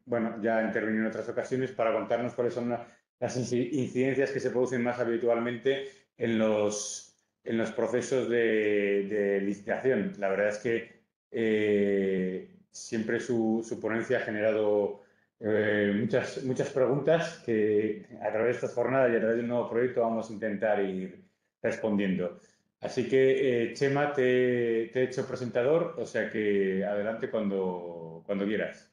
Speaker 1: bueno, ya ha intervenido en otras ocasiones para contarnos cuáles son las incidencias que se producen más habitualmente en los procesos de licitación. La verdad es que siempre su ponencia ha generado muchas preguntas que a través de estas jornadas y a través de un nuevo proyecto vamos a intentar ir respondiendo. Así que, Chema, te he hecho presentador, o sea que adelante cuando quieras.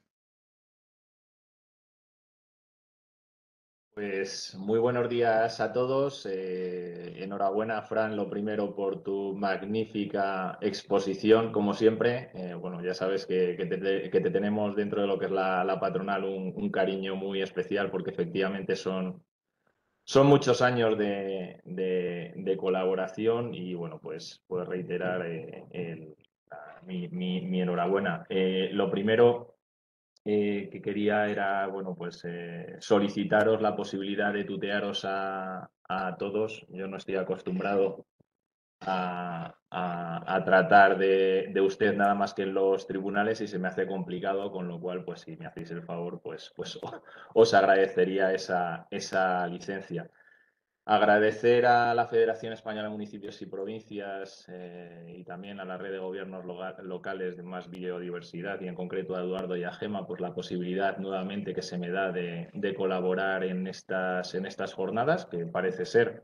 Speaker 5: Pues muy buenos días a todos. Enhorabuena, Fran, lo primero por tu magnífica exposición, como siempre. Bueno, ya sabes que te tenemos dentro de lo que es la patronal un cariño muy especial porque efectivamente son muchos años de colaboración y bueno, pues puedo reiterar mi enhorabuena. Lo primero que quería era, bueno, pues solicitaros la posibilidad de tutearos a todos. Yo no estoy acostumbrado a tratar de usted nada más que en los tribunales y se me hace complicado, con lo cual, pues si me hacéis el favor, pues os agradecería esa licencia. Agradecer a la Federación Española de Municipios y Provincias y también a la red de gobiernos locales de más biodiversidad y en concreto a Eduardo y a Gema pues la posibilidad nuevamente que se me da de colaborar en estas jornadas que parece ser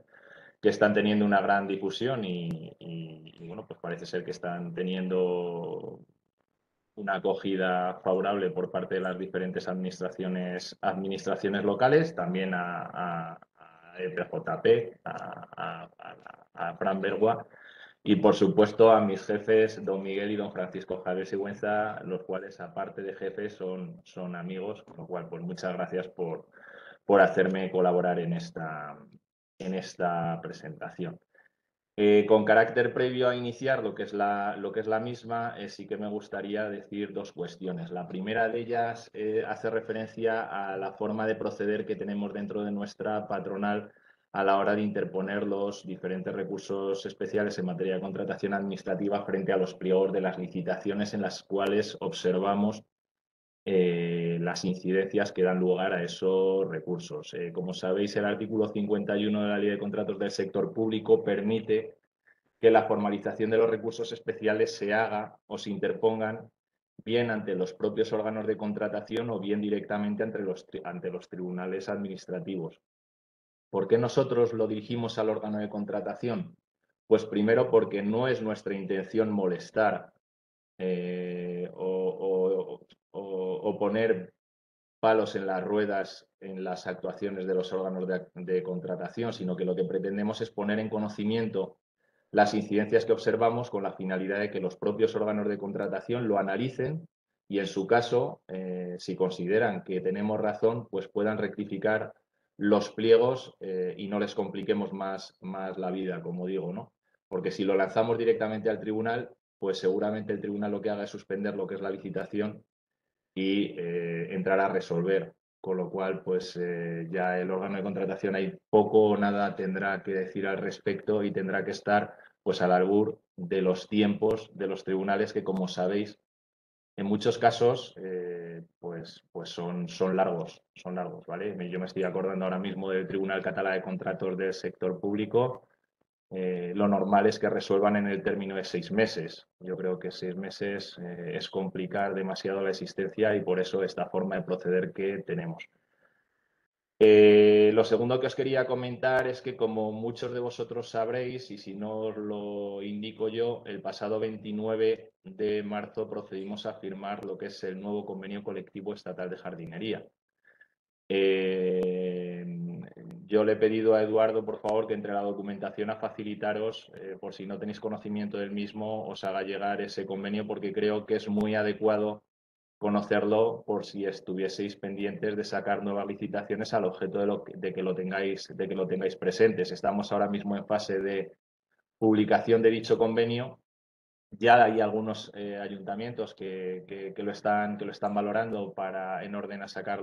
Speaker 5: que están teniendo una gran difusión y bueno, pues parece ser que están teniendo una acogida favorable por parte de las diferentes administraciones locales, también a EPJP, a Fran Bergua y por supuesto a mis jefes, don Miguel y don Francisco Javier Sigüenza, los cuales aparte de jefes son amigos, con lo cual pues muchas gracias por hacerme colaborar en esta presentación. Con carácter previo a iniciar lo que es la misma, sí que me gustaría decir dos cuestiones. La primera de ellas hace referencia a la forma de proceder que tenemos dentro de nuestra patronal a la hora de interponer los diferentes recursos especiales en materia de contratación administrativa frente a los pliegos de las licitaciones en las cuales observamos las incidencias que dan lugar a esos recursos. Como sabéis, el artículo 51 de la Ley de Contratos del Sector Público permite que la formalización de los recursos especiales se haga o se interpongan bien ante los propios órganos de contratación o bien directamente ante los tribunales administrativos. ¿Por qué nosotros lo dirigimos al órgano de contratación? Pues primero porque no es nuestra intención molestar o poner palos en las ruedas en las actuaciones de los órganos de contratación, sino que lo que pretendemos es poner en conocimiento las incidencias que observamos con la finalidad de que los propios órganos de contratación lo analicen y en su caso, si consideran que tenemos razón, pues puedan rectificar los pliegos y no les compliquemos más la vida, como digo, ¿no? Porque si lo lanzamos directamente al tribunal, pues seguramente el tribunal lo que haga es suspender lo que es la licitación y entrar a resolver. Con lo cual, pues ya el órgano de contratación ahí poco o nada tendrá que decir al respecto y tendrá que estar pues al albur de los tiempos de los tribunales que, como sabéis, en muchos casos pues son largos, ¿vale? Yo me estoy acordando ahora mismo del Tribunal Catalán de Contratos del Sector Público. Lo normal es que resuelvan en el término de 6 meses. Yo creo que 6 meses es complicar demasiado la existencia y por eso esta forma de proceder que tenemos. Lo segundo que os quería comentar es que, como muchos de vosotros sabréis, y si no os lo indico yo, el pasado 29 de marzo procedimos a firmar lo que es el nuevo convenio colectivo estatal de jardinería. Yo le he pedido a Eduardo, por favor, que entre la documentación a facilitaros, por si no tenéis conocimiento del mismo, os haga llegar ese convenio porque creo que es muy adecuado conocerlo por si estuvieseis pendientes de sacar nuevas licitaciones al objeto de que lo tengáis presentes. Estamos ahora mismo en fase de publicación de dicho convenio. Ya hay algunos ayuntamientos que lo están valorando en orden a sacar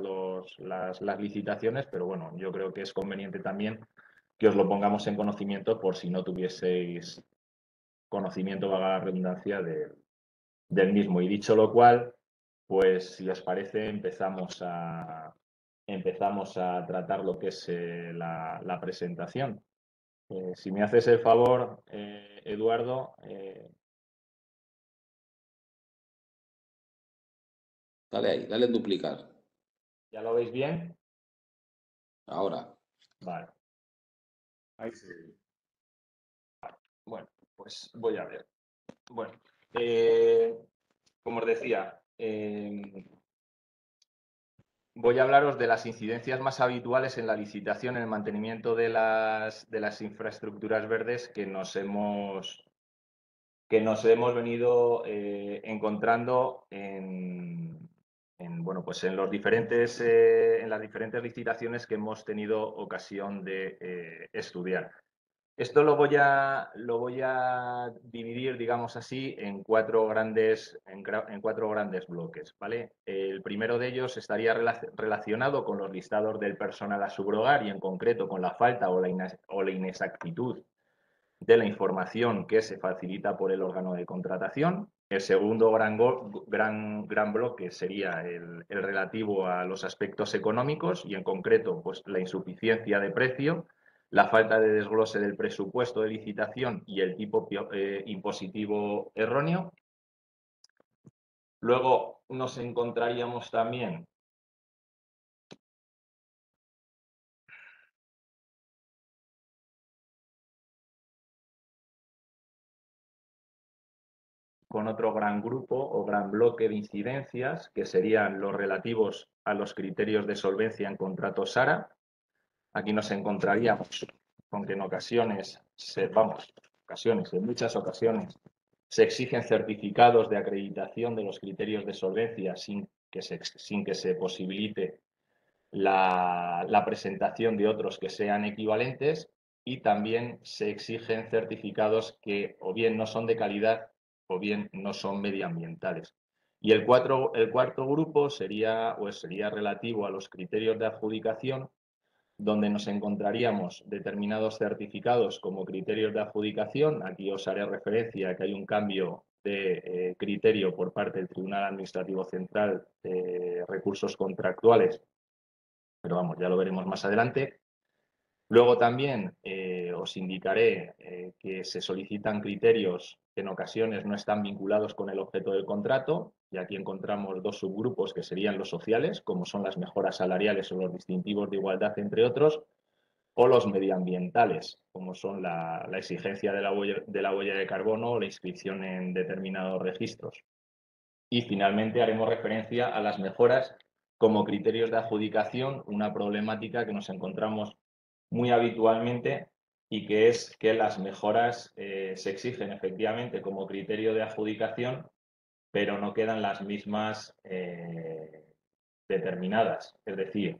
Speaker 5: las licitaciones, pero bueno, yo creo que es conveniente también que os lo pongamos en conocimiento por si no tuvieseis conocimiento, valga la redundancia, del mismo. Y dicho lo cual, pues si os parece, empezamos a tratar lo que es la presentación. Si me haces el favor, Eduardo.
Speaker 6: Dale ahí, dale en duplicar.
Speaker 5: ¿Ya lo veis bien?
Speaker 6: Ahora.
Speaker 5: Vale.
Speaker 1: Ahí sí.
Speaker 5: Bueno, pues voy a ver. Bueno, como os decía, voy a hablaros de las incidencias más habituales en la licitación en el mantenimiento de las infraestructuras verdes que nos hemos venido encontrando bueno, pues en las diferentes licitaciones que hemos tenido ocasión de estudiar. Esto lo voy a dividir, digamos así, en cuatro grandes bloques, ¿vale? El primero de ellos estaría relacionado con los listados del personal a subrogar y en concreto con la falta o la inexactitud de la información que se facilita por el órgano de contratación. El segundo gran bloque sería el relativo a los aspectos económicos y en concreto pues, la insuficiencia de precio, la falta de desglose del presupuesto de licitación y el tipo impositivo erróneo. Luego nos encontraríamos también con otro gran grupo o gran bloque de incidencias, que serían los relativos a los criterios de solvencia en contratos SARA. Aquí nos encontraríamos con que en muchas ocasiones, se exigen certificados de acreditación de los criterios de solvencia sin que se posibilite la presentación de otros que sean equivalentes, y también se exigen certificados que o bien no son de calidad o bien no son medioambientales. Y el cuarto grupo sería relativo a los criterios de adjudicación, donde nos encontraríamos determinados certificados como criterios de adjudicación. Aquí os haré referencia a que hay un cambio de criterio por parte del Tribunal Administrativo Central de Recursos Contractuales, pero vamos, ya lo veremos más adelante. Luego también os indicaré que se solicitan criterios que en ocasiones no están vinculados con el objeto del contrato, y aquí encontramos dos subgrupos que serían los sociales, como son las mejoras salariales o los distintivos de igualdad, entre otros, o los medioambientales, como son la exigencia de la huella de carbono o la inscripción en determinados registros. Y finalmente haremos referencia a las mejoras como criterios de adjudicación, una problemática que nos encontramos muy habitualmente, y que es que las mejoras se exigen efectivamente como criterio de adjudicación, pero no quedan las mismas determinadas. Es decir,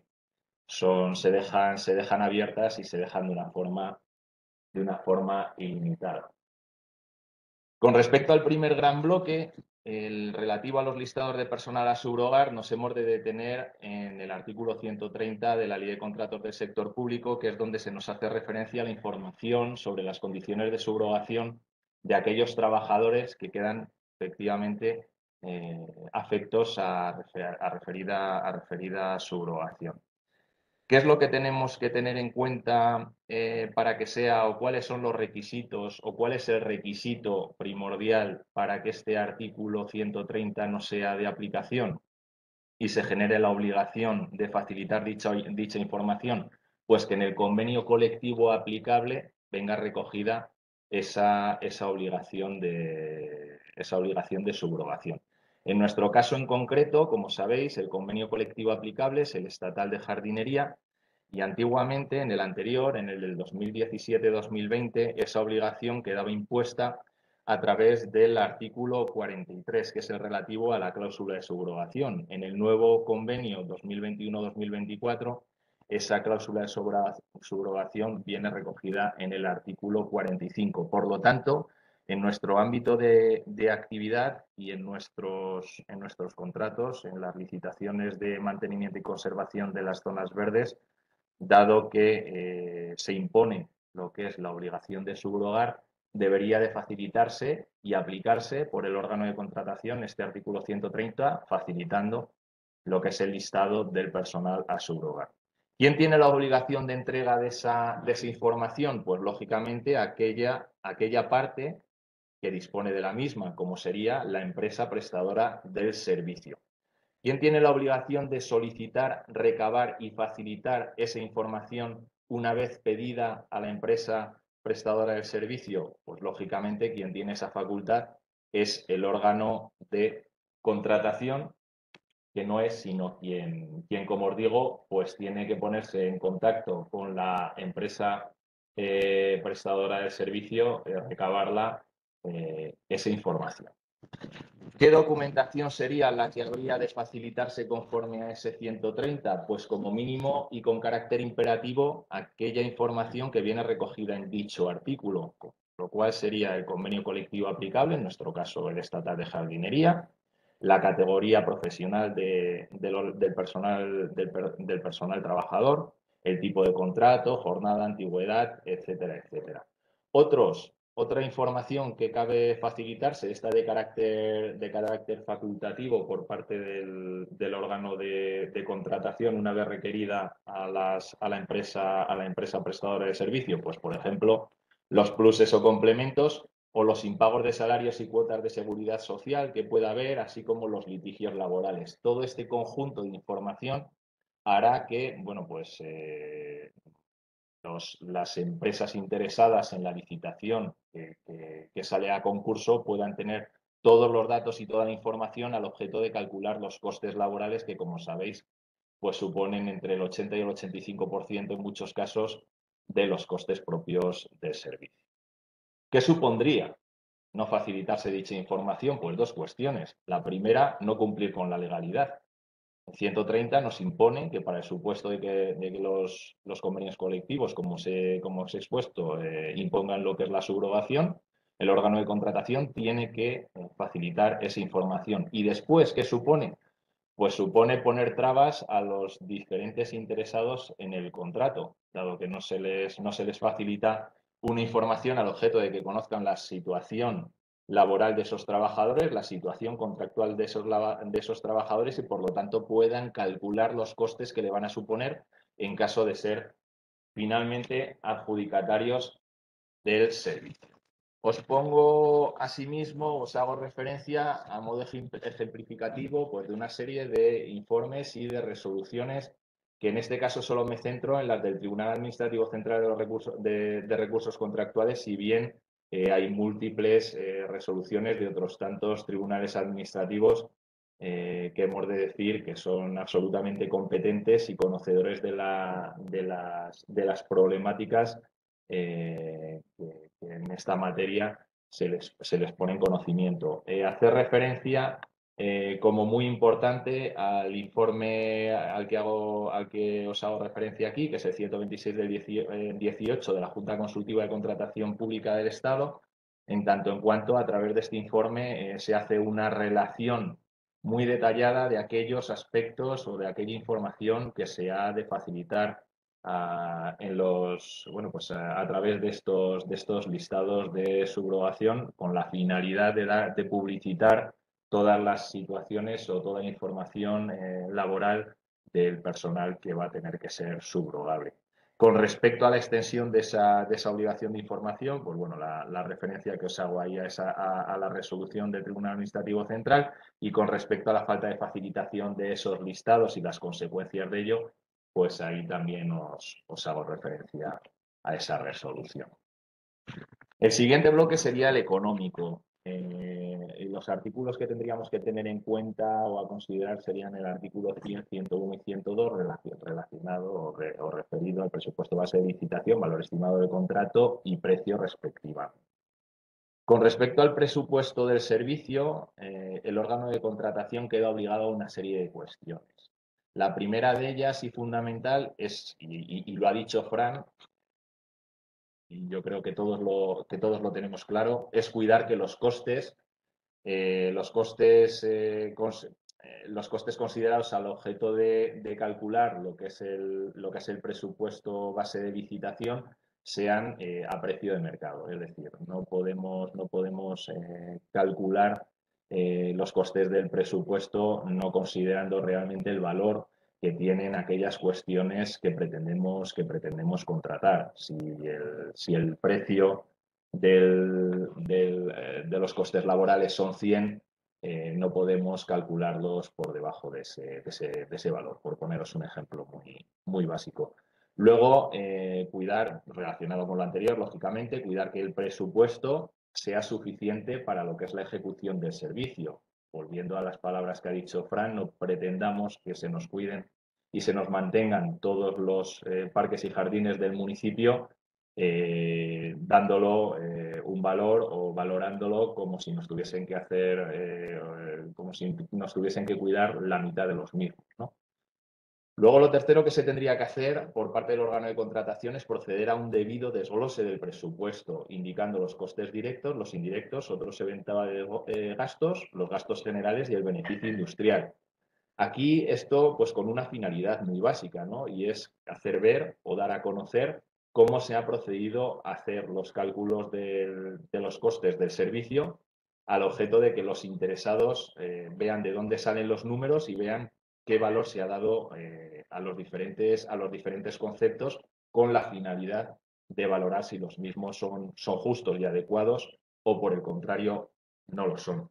Speaker 5: se dejan abiertas y se dejan de una forma ilimitada. Con respecto al primer gran bloque, el relativo a los listados de personal a subrogar, nos hemos de detener en el artículo 130 de la Ley de Contratos del Sector Público, que es donde se nos hace referencia a la información sobre las condiciones de subrogación de aquellos trabajadores que quedan efectivamente afectos a referida subrogación. ¿Qué es lo que tenemos que tener en cuenta para que sea, o cuáles son los requisitos, o cuál es el requisito primordial para que este artículo 130 no sea de aplicación y se genere la obligación de facilitar dicha información? Pues que en el convenio colectivo aplicable venga recogida esa obligación de subrogación. En nuestro caso en concreto, como sabéis, el convenio colectivo aplicable es el estatal de jardinería, y antiguamente, en el anterior, en el del 2017-2020, esa obligación quedaba impuesta a través del artículo 43, que es el relativo a la cláusula de subrogación. En el nuevo convenio 2021-2024, esa cláusula de subrogación viene recogida en el artículo 45. Por lo tanto, en nuestro ámbito de actividad y en nuestros contratos, en las licitaciones de mantenimiento y conservación de las zonas verdes, dado que se impone lo que es la obligación de subrogar, debería de facilitarse y aplicarse por el órgano de contratación este artículo 130, facilitando lo que es el listado del personal a subrogar. ¿Quién tiene la obligación de entrega de esa información? Pues lógicamente aquella parte que dispone de la misma, como sería la empresa prestadora del servicio. ¿Quién tiene la obligación de solicitar, recabar y facilitar esa información una vez pedida a la empresa prestadora del servicio? Pues lógicamente quien tiene esa facultad es el órgano de contratación, que no es sino quien, como os digo, pues tiene que ponerse en contacto con la empresa prestadora del servicio, recabarla esa información. ¿Qué documentación sería la que habría de facilitarse conforme a ese 130? Pues como mínimo y con carácter imperativo aquella información que viene recogida en dicho artículo, lo cual sería el convenio colectivo aplicable, en nuestro caso el estatal de jardinería, la categoría profesional del personal trabajador, el tipo de contrato, jornada, antigüedad, etcétera, etcétera. Otra información que cabe facilitarse, esta de carácter facultativo por parte del órgano de contratación una vez requerida a la empresa prestadora de servicio, pues por ejemplo los pluses o complementos o los impagos de salarios y cuotas de seguridad social que pueda haber, así como los litigios laborales. Todo este conjunto de información hará que, bueno, pues las empresas interesadas en la licitación que sale a concurso puedan tener todos los datos y toda la información al objeto de calcular los costes laborales que, como sabéis, pues suponen entre el 80 y el 85% en muchos casos de los costes propios del servicio. ¿Qué supondría no facilitarse dicha información? Pues dos cuestiones. La primera, no cumplir con la legalidad. El 130 nos impone que para el supuesto de que los convenios colectivos, como os he expuesto, impongan lo que es la subrogación, el órgano de contratación tiene que facilitar esa información. ¿Y después qué supone? Pues supone poner trabas a los diferentes interesados en el contrato, dado que no se les facilita una información al objeto de que conozcan la situación laboral de esos trabajadores, la situación contractual de esos trabajadores y por lo tanto puedan calcular los costes que le van a suponer en caso de ser finalmente adjudicatarios del servicio. Os pongo asimismo, os hago referencia a modo ejemplificativo pues, de una serie de informes y de resoluciones que en este caso solo me centro en las del Tribunal Administrativo Central de Recursos Contractuales, si bien hay múltiples resoluciones de otros tantos tribunales administrativos que hemos de decir que son absolutamente competentes y conocedores de las problemáticas que en esta materia se les pone en conocimiento. Hacer referencia como muy importante al informe al que os hago referencia aquí, que es el 126 del 18 de la Junta Consultiva de Contratación Pública del Estado, en tanto en cuanto a través de este informe se hace una relación muy detallada de aquellos aspectos o de aquella información que se ha de facilitar a través de estos listados de subrogación con la finalidad de publicitar todas las situaciones o toda la información laboral del personal que va a tener que ser subrogable. Con respecto a la extensión de esa obligación de información, pues bueno, la referencia que os hago ahí es a la resolución del Tribunal Administrativo Central, y con respecto a la falta de facilitación de esos listados y las consecuencias de ello, pues ahí también os hago referencia a esa resolución. El siguiente bloque sería el económico. Los artículos que tendríamos que tener en cuenta o a considerar serían el artículo 100, 101 y 102 relacionado o referido al presupuesto base de licitación, valor estimado de contrato y precio respectivamente. Con respecto al presupuesto del servicio, el órgano de contratación queda obligado a una serie de cuestiones. La primera de ellas y fundamental es, y lo ha dicho Fran, y yo creo que todos lo tenemos claro, es cuidar que los costes considerados al objeto de calcular lo que es el presupuesto base de licitación sean a precio de mercado. Es decir, no podemos calcular los costes del presupuesto no considerando realmente el valor que tienen aquellas cuestiones que pretendemos contratar. Si el precio de los costes laborales son 100, no podemos calcularlos por debajo de ese valor, por poneros un ejemplo muy básico. Luego, cuidar, relacionado con lo anterior, lógicamente, cuidar que el presupuesto sea suficiente para lo que es la ejecución del servicio. Volviendo a las palabras que ha dicho Fran, no pretendamos que se nos cuiden y se nos mantengan todos los parques y jardines del municipio dándolo un valor o valorándolo como si nos tuviesen que como si nos tuviesen que cuidar la mitad de los mismos, ¿no? Luego, lo tercero que se tendría que hacer por parte del órgano de contratación es proceder a un debido desglose del presupuesto, indicando los costes directos, los indirectos, otros eventuales gastos, los gastos generales y el beneficio industrial. Aquí esto pues con una finalidad muy básica, ¿no? Y es hacer ver o dar a conocer cómo se ha procedido a hacer los cálculos de los costes del servicio al objeto de que los interesados vean de dónde salen los números y vean qué valor se ha dado a los diferentes conceptos con la finalidad de valorar si los mismos son justos y adecuados o por el contrario no lo son.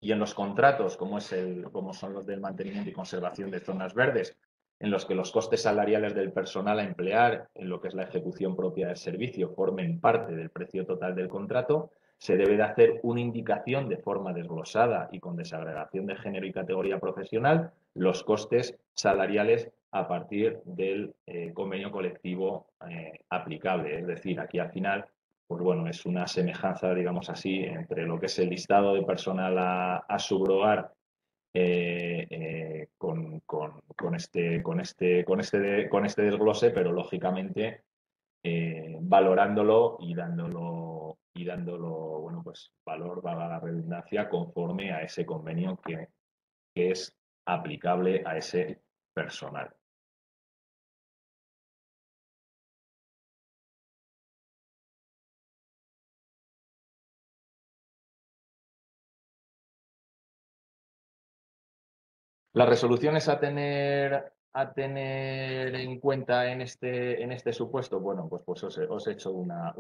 Speaker 5: Y en los contratos, como son los del mantenimiento y conservación de zonas verdes, en los que los costes salariales del personal a emplear en lo que es la ejecución propia del servicio formen parte del precio total del contrato, se debe de hacer una indicación de forma desglosada y con desagregación de género y categoría profesional los costes salariales a partir del convenio colectivo aplicable. Es decir, aquí al final pues bueno, es una semejanza, digamos así, entre lo que es el listado de personal a subrogar con este desglose, pero lógicamente valorándolo y dándolo, bueno, pues valor, valga la redundancia, conforme a ese convenio que es aplicable a ese personal. Las resoluciones a tener en cuenta en este supuesto, bueno, pues os he hecho una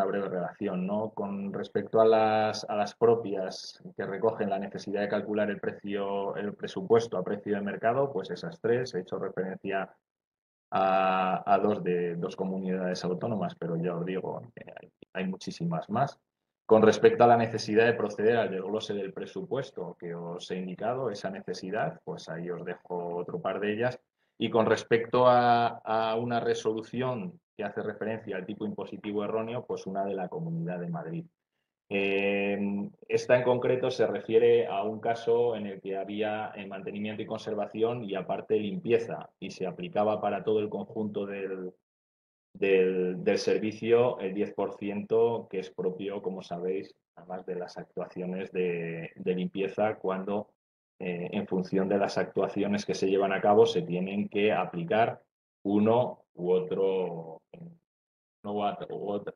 Speaker 5: breve relación, ¿no? Con respecto a las propias que recogen la necesidad de calcular el presupuesto a precio de mercado, pues esas tres, he hecho referencia a dos comunidades autónomas, pero ya os digo, hay muchísimas más. Con respecto a la necesidad de proceder al desglose del presupuesto que os he indicado, esa necesidad, pues ahí os dejo otro par de ellas. Y con respecto a una resolución que hace referencia al tipo impositivo erróneo, pues una de la Comunidad de Madrid. Esta en concreto se refiere a un caso en el que había mantenimiento y conservación y aparte limpieza y se aplicaba para todo el conjunto del servicio el 10% que es propio, como sabéis, además de las actuaciones de limpieza cuando en función de las actuaciones que se llevan a cabo se tienen que aplicar uno u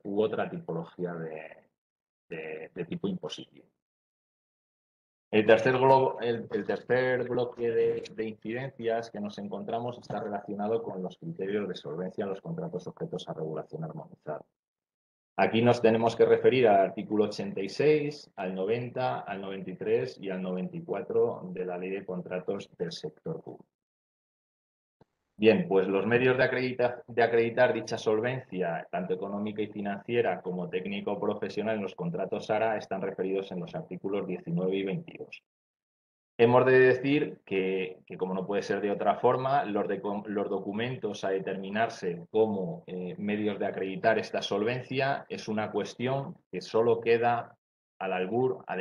Speaker 5: otra tipología de tipo impositivo. El tercer bloque de incidencias que nos encontramos está relacionado con los criterios de solvencia en los contratos sujetos a regulación armonizada. Aquí nos tenemos que referir al artículo 86, al 90, al 93 y al 94 de la Ley de Contratos del Sector Público. Bien, pues los medios de acreditar dicha solvencia, tanto económica y financiera como técnico-profesional en los contratos ARA, están referidos en los artículos 19 y 22. Hemos de decir que como no puede ser de otra forma, los documentos a determinarse como medios de acreditar esta solvencia es una cuestión que solo queda al albur a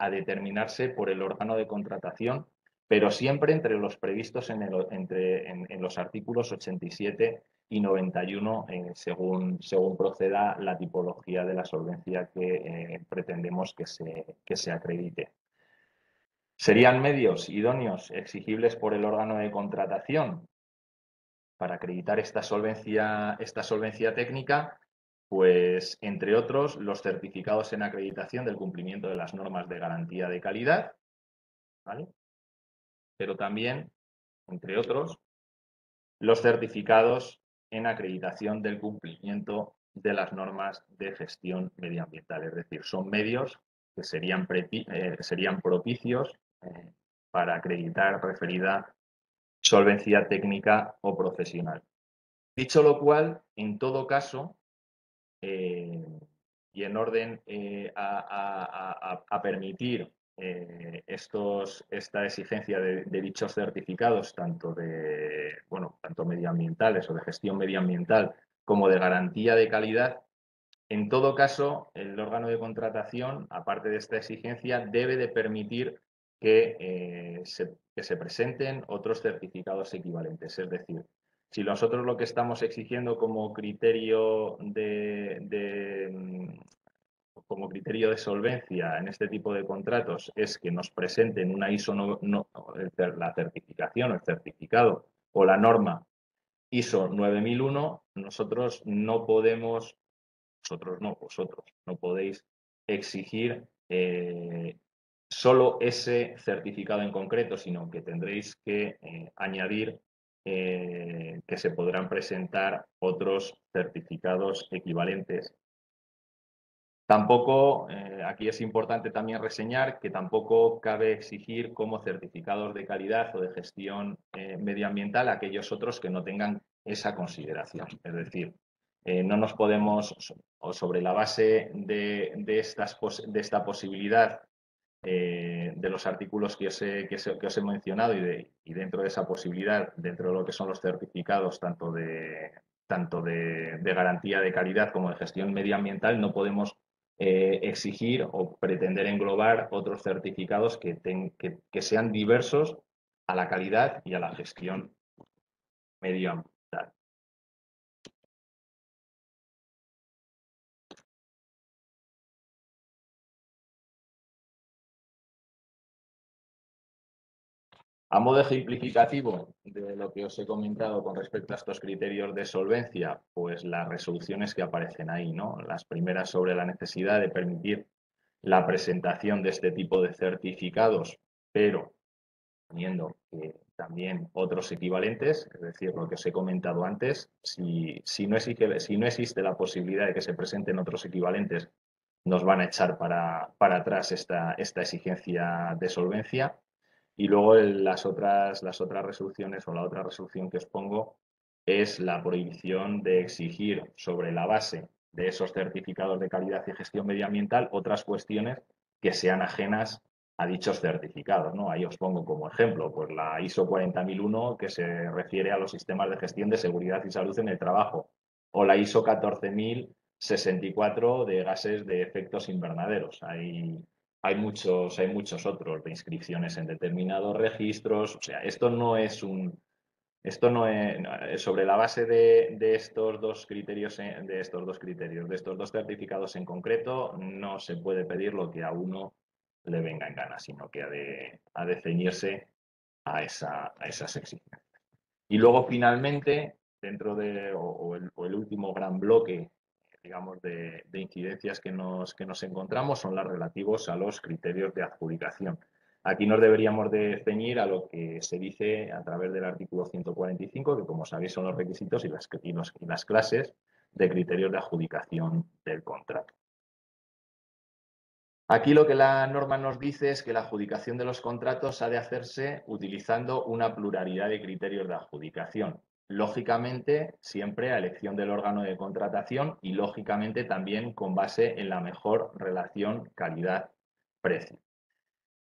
Speaker 5: determinarse por el órgano de contratación, pero siempre entre los previstos en los artículos 87 y 91, según proceda la tipología de la solvencia que pretendemos que se acredite. ¿Serían medios idóneos exigibles por el órgano de contratación para acreditar esta solvencia técnica? Pues, entre otros, los certificados en acreditación del cumplimiento de las normas de garantía de calidad, ¿vale? Pero también, entre otros, los certificados en acreditación del cumplimiento de las normas de gestión medioambiental. Es decir, son medios que serían propicios para acreditar referida solvencia técnica o profesional. Dicho lo cual, en todo caso, y en orden a permitir esta exigencia de dichos certificados, tanto medioambientales o de gestión medioambiental como de garantía de calidad, en todo caso, el órgano de contratación, aparte de esta exigencia, debe de permitir que se presenten otros certificados equivalentes. Es decir, si nosotros lo que estamos exigiendo como criterio de solvencia en este tipo de contratos es que nos presenten una ISO, la certificación o el certificado o la norma ISO 9001, vosotros no podéis exigir solo ese certificado en concreto, sino que tendréis que añadir que se podrán presentar otros certificados equivalentes. Tampoco, aquí es importante también reseñar que tampoco cabe exigir como certificados de calidad o de gestión medioambiental a aquellos otros que no tengan esa consideración. Es decir, no nos podemos, o sobre la base de esta posibilidad de los artículos que os he mencionado y dentro de esa posibilidad, dentro de lo que son los certificados tanto de garantía de calidad como de gestión medioambiental, no podemos exigir o pretender englobar otros certificados que sean diversos a la calidad y a la gestión medioambiental. A modo ejemplificativo de lo que os he comentado con respecto a estos criterios de solvencia, pues las resoluciones que aparecen ahí, ¿no? Las primeras sobre la necesidad de permitir la presentación de este tipo de certificados, pero teniendo también otros equivalentes, es decir, lo que os he comentado antes, si no existe la posibilidad de que se presenten otros equivalentes, nos van a echar para atrás esta exigencia de solvencia. Y luego las otras resoluciones o la otra resolución que os pongo es la prohibición de exigir sobre la base de esos certificados de calidad y gestión medioambiental otras cuestiones que sean ajenas a dichos certificados, ¿no? Ahí os pongo como ejemplo pues la ISO 40001 que se refiere a los sistemas de gestión de seguridad y salud en el trabajo o la ISO 14064 de gases de efectos invernaderos. Hay muchos otros de inscripciones en determinados registros. O sea, esto no es sobre la base de estos dos criterios, de estos dos certificados en concreto, no se puede pedir lo que a uno le venga en gana, sino que ha de ceñirse a esas exigencias. Y luego, finalmente, dentro de el último gran bloque, digamos, de incidencias que nos encontramos son las relativos a los criterios de adjudicación. Aquí nos deberíamos de ceñir a lo que se dice a través del artículo 145, que como sabéis son los requisitos y las clases de criterios de adjudicación del contrato. Aquí lo que la norma nos dice es que la adjudicación de los contratos ha de hacerse utilizando una pluralidad de criterios de adjudicación. Lógicamente, siempre a elección del órgano de contratación y, lógicamente, también con base en la mejor relación calidad-precio.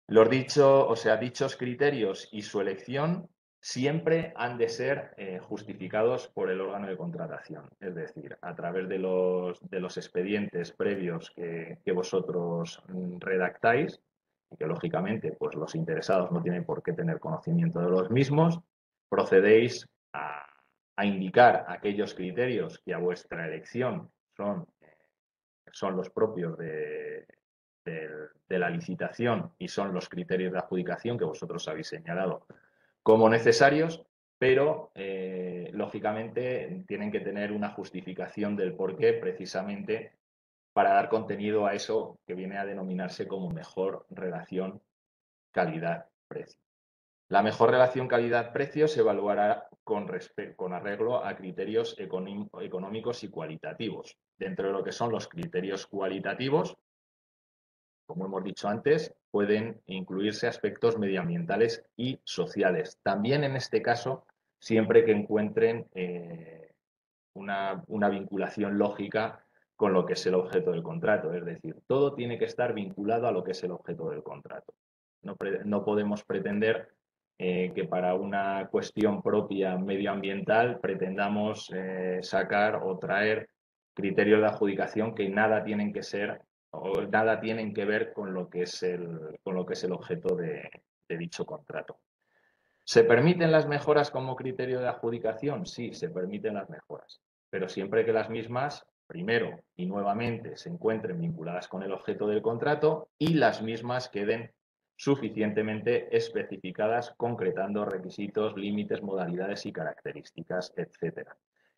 Speaker 5: Dichos criterios y su elección siempre han de ser justificados por el órgano de contratación, es decir, a través de los expedientes previos que vosotros redactáis y que lógicamente pues, los interesados no tienen por qué tener conocimiento de los mismos, procedéis a indicar aquellos criterios que a vuestra elección son los propios de la licitación y son los criterios de adjudicación que vosotros habéis señalado como necesarios, pero lógicamente tienen que tener una justificación del porqué precisamente para dar contenido a eso que viene a denominarse como mejor relación calidad-precio. La mejor relación calidad-precio se evaluará con arreglo a criterios económicos y cualitativos. Dentro de lo que son los criterios cualitativos, como hemos dicho antes, pueden incluirse aspectos medioambientales y sociales. También en este caso, siempre que encuentren una vinculación lógica con lo que es el objeto del contrato. Es decir, todo tiene que estar vinculado a lo que es el objeto del contrato. No podemos pretender que para una cuestión propia medioambiental pretendamos sacar o traer criterios de adjudicación que nada tienen que ser o nada tienen que ver con lo que es el objeto de dicho contrato. ¿Se permiten las mejoras como criterio de adjudicación? Sí, se permiten las mejoras, pero siempre que las mismas, primero y nuevamente, se encuentren vinculadas con el objeto del contrato y las mismas queden suficientemente especificadas, concretando requisitos, límites, modalidades y características, etc.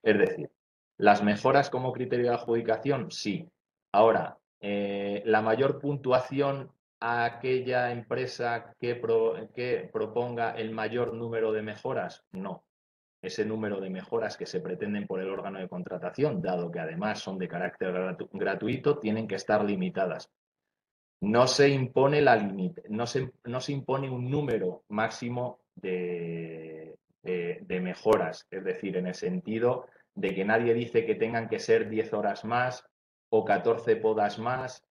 Speaker 5: Es decir, ¿las mejoras como criterio de adjudicación? Sí. Ahora, la mayor puntuación a aquella empresa que proponga el mayor número de mejoras? No. Ese número de mejoras que se pretenden por el órgano de contratación, dado que además son de carácter gratuito, tienen que estar limitadas. No se impone no se impone un número máximo de mejoras, es decir, en el sentido de que nadie dice que tengan que ser 10 horas más o 14 podas más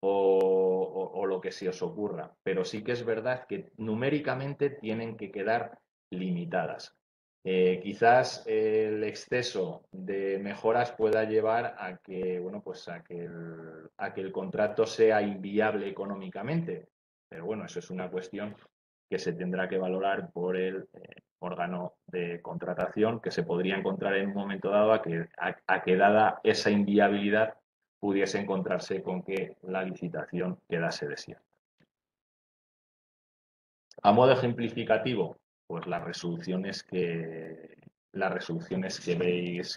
Speaker 5: o lo que se os ocurra, pero sí que es verdad que numéricamente tienen que quedar limitadas. Quizás el exceso de mejoras pueda llevar a que, bueno, pues a que el contrato sea inviable económicamente, pero bueno, eso es una cuestión que se tendrá que valorar por el órgano de contratación, que se podría encontrar en un momento dado a que dada esa inviabilidad pudiese encontrarse con que la licitación quedase desierta. A modo ejemplificativo, pues las resoluciones que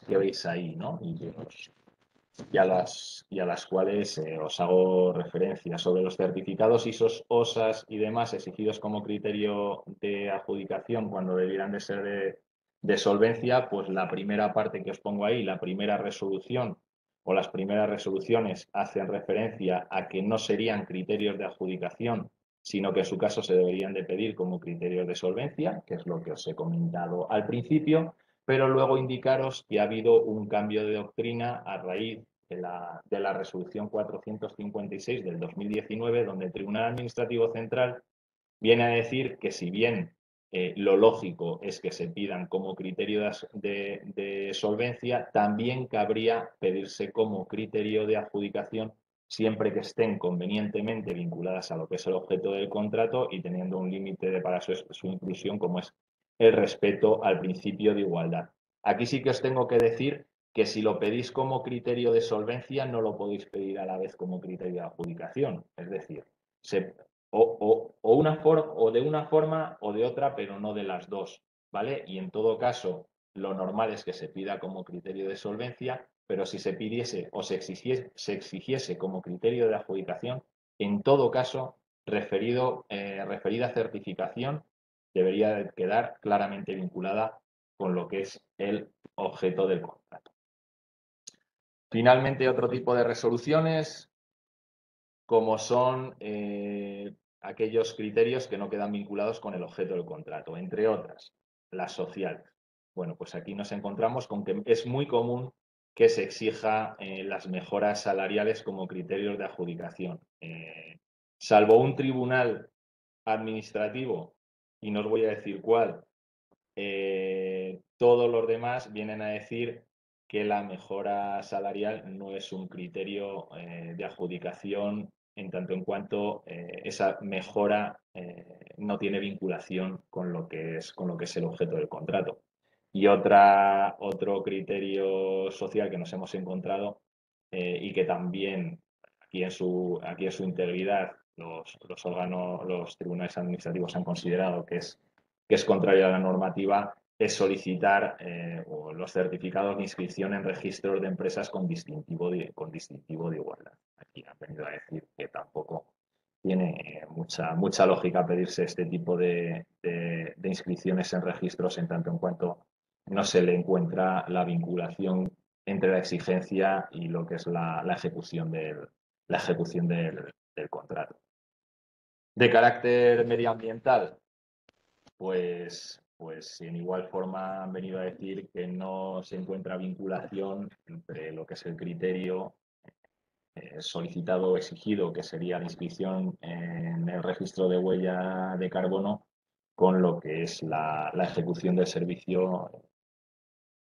Speaker 5: veis ahí, ¿no? Y a las cuales os hago referencia sobre los certificados ISO, OSAS y demás exigidos como criterio de adjudicación cuando debieran de ser de solvencia, pues la primera parte que os pongo ahí, la primera resolución o las primeras resoluciones hacen referencia a que no serían criterios de adjudicación, sino que en su caso se deberían de pedir como criterios de solvencia, que es lo que os he comentado al principio, pero luego indicaros que ha habido un cambio de doctrina a raíz de la resolución 456 del 2019, donde el Tribunal Administrativo Central viene a decir que si bien lo lógico es que se pidan como criterio de solvencia, también cabría pedirse como criterio de adjudicación siempre que estén convenientemente vinculadas a lo que es el objeto del contrato y teniendo un límite para su inclusión, como es el respeto al principio de igualdad. Aquí sí que os tengo que decir que si lo pedís como criterio de solvencia, no lo podéis pedir a la vez como criterio de adjudicación. Es decir, o de una forma o de otra, pero no de las dos, ¿vale? Y en todo caso, lo normal es que se pida como criterio de solvencia, pero si se pidiese o se exigiese como criterio de adjudicación, en todo caso, referida certificación debería quedar claramente vinculada con lo que es el objeto del contrato. Finalmente, otro tipo de resoluciones, como son aquellos criterios que no quedan vinculados con el objeto del contrato, entre otras, las sociales. Bueno, pues aquí nos encontramos con que es muy común que se exija las mejoras salariales como criterios de adjudicación. Salvo un tribunal administrativo, y no os voy a decir cuál, todos los demás vienen a decir que la mejora salarial no es un criterio de adjudicación en tanto en cuanto esa mejora no tiene vinculación con lo que es el objeto del contrato. Y otro criterio social que nos hemos encontrado y que también aquí en su integridad los tribunales administrativos han considerado que es contrario a la normativa, es solicitar los certificados de inscripción en registros de empresas con distintivo de igualdad. Aquí han venido a decir que tampoco tiene mucha lógica pedirse este tipo de inscripciones en registros en tanto en cuanto no se le encuentra la vinculación entre la exigencia y lo que es la ejecución del contrato. De carácter medioambiental, pues en igual forma han venido a decir que no se encuentra vinculación entre lo que es el criterio solicitado o exigido, que sería la inscripción en el registro de huella de carbono, con lo que es la ejecución del servicio,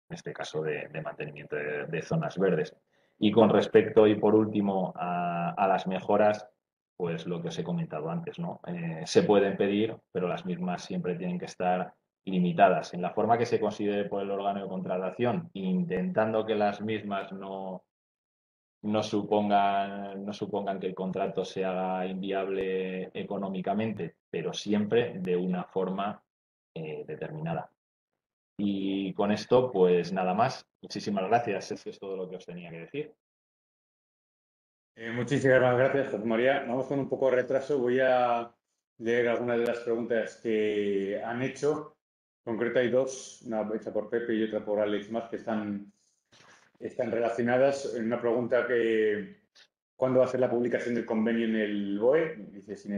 Speaker 5: en este caso de mantenimiento de zonas verdes. Y con respecto, y por último, a las mejoras, pues lo que os he comentado antes, ¿no? Se pueden pedir, pero las mismas siempre tienen que estar limitadas en la forma que se considere por el órgano de contratación, intentando que las mismas no supongan que el contrato se haga inviable económicamente, pero siempre de una forma determinada. Y con esto, pues nada más. Muchísimas gracias. Eso es todo lo que os tenía que decir.
Speaker 1: Muchísimas gracias, José María. Vamos con un poco de retraso. Voy a leer algunas de las preguntas que han hecho. En concreto hay dos, una hecha por Pepe y otra por Alex más, que están relacionadas. Una pregunta que ¿cuándo va a ser la publicación del convenio en el BOE? Dice, sin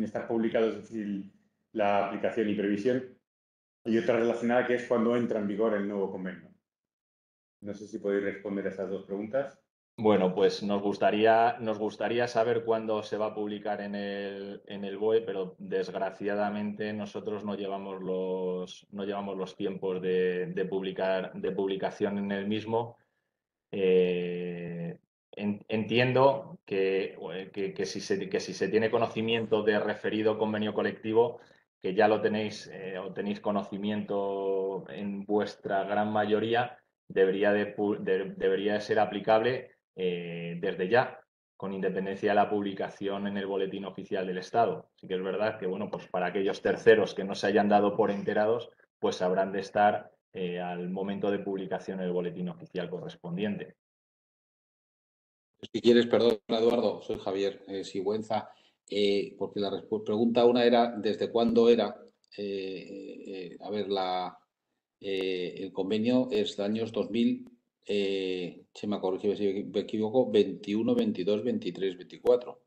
Speaker 1: estar publicado es difícil la aplicación y previsión. Y otra relacionada que es cuándo entra en vigor el nuevo convenio. No sé si podéis responder a estas dos preguntas.
Speaker 5: Bueno, pues nos gustaría saber cuándo se va a publicar en el BOE, pero desgraciadamente nosotros no llevamos los tiempos de publicación en el mismo. Entiendo que si se tiene conocimiento de referido convenio colectivo, que ya lo tenéis o tenéis conocimiento en vuestra gran mayoría, debería de ser aplicable desde ya, con independencia de la publicación en el Boletín Oficial del Estado. Sí que es verdad que, bueno, pues para aquellos terceros que no se hayan dado por enterados, pues habrán de estar al momento de publicación en el Boletín Oficial correspondiente.
Speaker 6: Si quieres, perdón, Eduardo, soy Javier Sigüenza, porque la pregunta una era ¿desde cuándo era? A ver, el convenio es de años 2000, Chema, corrígeme si me equivoco, 21, 22, 23, 24.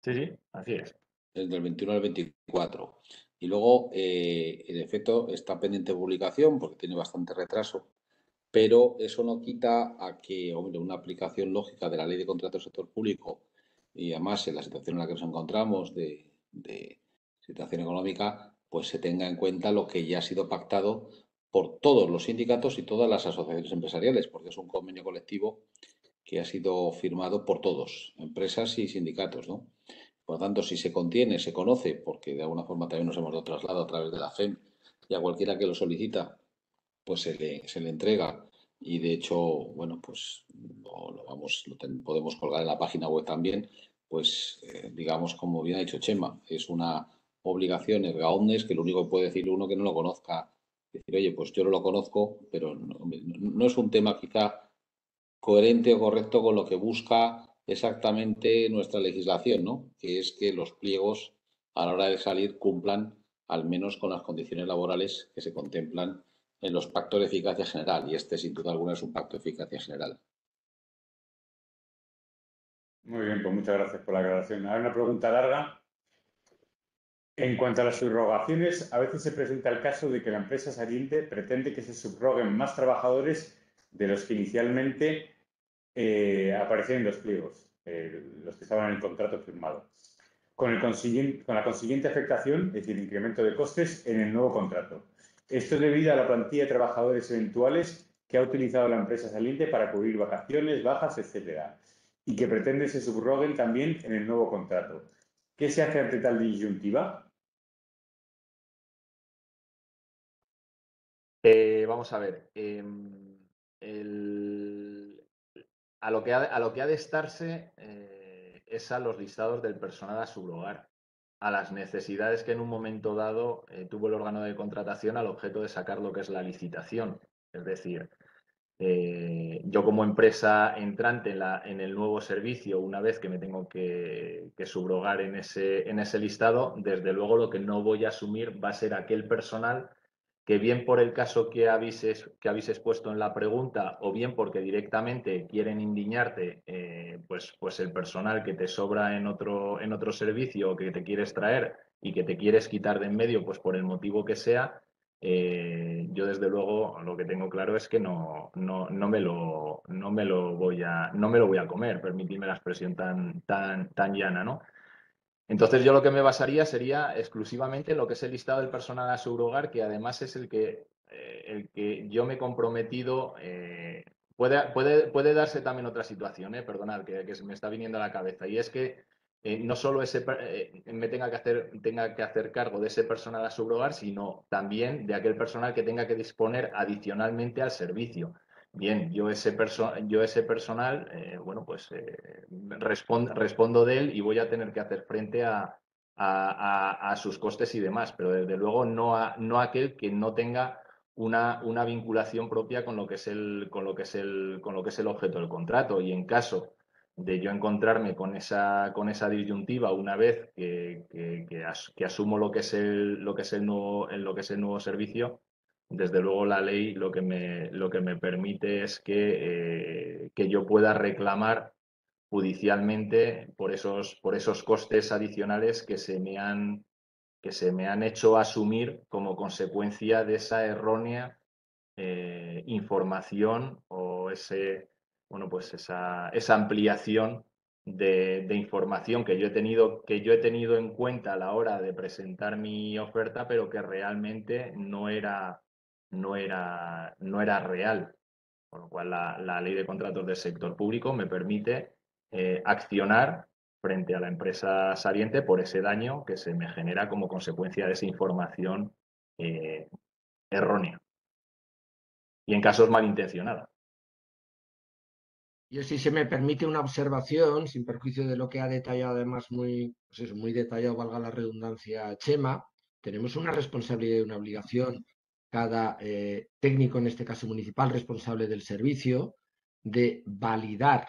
Speaker 5: Sí, así es.
Speaker 6: Desde el 21 al 24. Y luego, en efecto, está pendiente de publicación porque tiene bastante retraso, pero eso no quita a que, hombre, una aplicación lógica de la Ley de Contratos del Sector Público y además en la situación en la que nos encontramos de situación económica, pues se tenga en cuenta lo que ya ha sido pactado por todos los sindicatos y todas las asociaciones empresariales, porque es un convenio colectivo que ha sido firmado por todos, empresas y sindicatos, ¿no? Por lo tanto, si se contiene, se conoce, porque de alguna forma también nos hemos dado traslado a través de la FEM y a cualquiera que lo solicita, pues se le entrega. Y de hecho, bueno, pues podemos colgar en la página web también, pues digamos, como bien ha dicho Chema, es una obligación erga omnes que lo único que puede decir uno que no lo conozca, decir, oye, pues yo no lo conozco, pero no es un tema quizá coherente o correcto con lo que busca exactamente nuestra legislación, ¿no? Que es que los pliegos a la hora de salir cumplan al menos con las condiciones laborales que se contemplan en los pactos de eficacia general, y este sin duda alguna es un pacto de eficacia general.
Speaker 1: Muy bien, pues muchas gracias por la aclaración. Ahora una pregunta larga. En cuanto a las subrogaciones, a veces se presenta el caso de que la empresa saliente pretende que se subroguen más trabajadores de los que inicialmente aparecían en los pliegos, los que estaban en el contrato firmado. con la consiguiente afectación, es decir, incremento de costes en el nuevo contrato. Esto es debido a la plantilla de trabajadores eventuales que ha utilizado la empresa saliente para cubrir vacaciones, bajas, etcétera, y que pretende se subroguen también en el nuevo contrato. ¿Qué se hace ante tal disyuntiva?
Speaker 5: Vamos a ver. A lo que ha de estarse es a los listados del personal a subrogar, a las necesidades que en un momento dado tuvo el órgano de contratación al objeto de sacar lo que es la licitación. Es decir, yo como empresa entrante en el nuevo servicio, una vez que me tengo que subrogar en ese listado, desde luego lo que no voy a asumir va a ser aquel personal que bien por el caso que habéis expuesto en la pregunta o bien porque directamente quieren indignarte, pues el personal que te sobra en otro servicio o que te quieres traer y que te quieres quitar de en medio, pues por el motivo que sea, yo desde luego lo que tengo claro es que no me lo voy a comer, permitidme la expresión tan llana, ¿no? Entonces yo lo que me basaría sería exclusivamente en lo que es el listado del personal a subrogar, que además es el que yo me he comprometido. Puede darse también otra situación, perdonad, que se me está viniendo a la cabeza, y es que no solo me tenga que hacer cargo de ese personal a subrogar, sino también de aquel personal que tenga que disponer adicionalmente al servicio. Bien, yo ese personal, bueno, pues respondo de él y voy a tener que hacer frente a sus costes y demás, pero desde luego no aquel que no tenga una vinculación propia con lo que es el objeto del contrato. Y en caso de yo encontrarme con esa disyuntiva una vez que asumo lo que es el nuevo servicio, desde luego la ley lo que me permite es que yo pueda reclamar judicialmente por esos costes adicionales que se me han hecho asumir como consecuencia de esa errónea información o pues esa ampliación de información que yo he tenido en cuenta a la hora de presentar mi oferta, pero que realmente no era real. Con lo cual, la ley de contratos del sector público me permite accionar frente a la empresa saliente por ese daño que se me genera como consecuencia de esa información errónea y en casos malintencionados.
Speaker 4: Yo, si se me permite una observación, sin perjuicio de lo que ha detallado además muy detallado, valga la redundancia, Chema, tenemos una responsabilidad y una obligación, cada técnico, en este caso municipal, responsable del servicio, de validar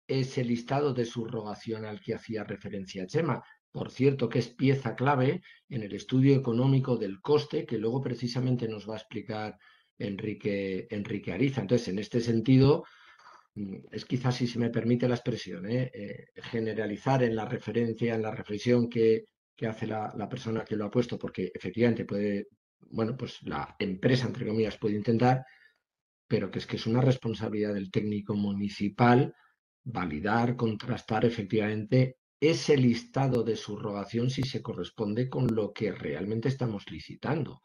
Speaker 4: ese listado de subrogación al que hacía referencia Chema. Por cierto, que es pieza clave en el estudio económico del coste, que luego precisamente nos va a explicar Enrique Ariza. Entonces, en este sentido, es quizás, si se me permite la expresión, generalizar en la referencia, en la reflexión que hace la persona que lo ha puesto, porque efectivamente pues la empresa, entre comillas, puede intentar, pero que es una responsabilidad del técnico municipal validar, contrastar efectivamente ese listado de subrogación si se corresponde con lo que realmente estamos licitando.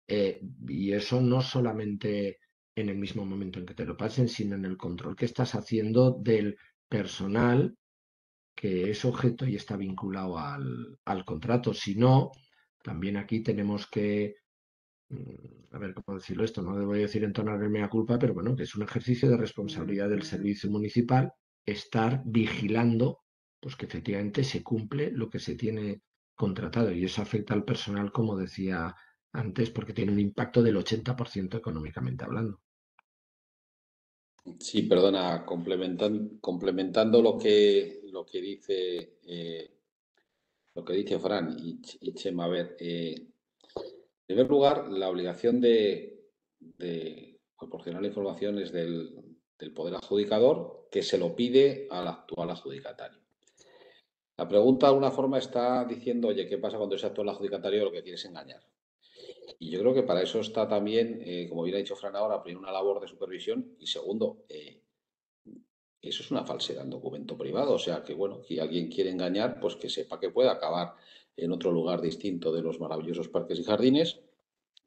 Speaker 4: Y eso no solamente en el mismo momento en que te lo pasen, sino en el control que estás haciendo del personal que es objeto y está vinculado al contrato. Si no, también aquí tenemos que, a ver cómo decirlo esto, no debo decir entonar el mea culpa, pero bueno, que es un ejercicio de responsabilidad del servicio municipal estar vigilando pues que efectivamente se cumple lo que se tiene contratado, y eso afecta al personal, como decía antes, porque tiene un impacto del 80% económicamente hablando.
Speaker 6: Sí, perdona, complementando lo que dice Fran y Chema. A ver, en primer lugar, la obligación de proporcionar la información es del poder adjudicador, que se lo pide al actual adjudicatario. La pregunta, de alguna forma, está diciendo, oye, ¿qué pasa cuando ese actual adjudicatario lo que quiere es engañar? Y yo creo que para eso está también, como bien ha dicho Fran ahora, primero una labor de supervisión y segundo, eso es una falsedad en documento privado. O sea que, bueno, si alguien quiere engañar, pues que sepa que puede acabar en otro lugar distinto de los maravillosos parques y jardines,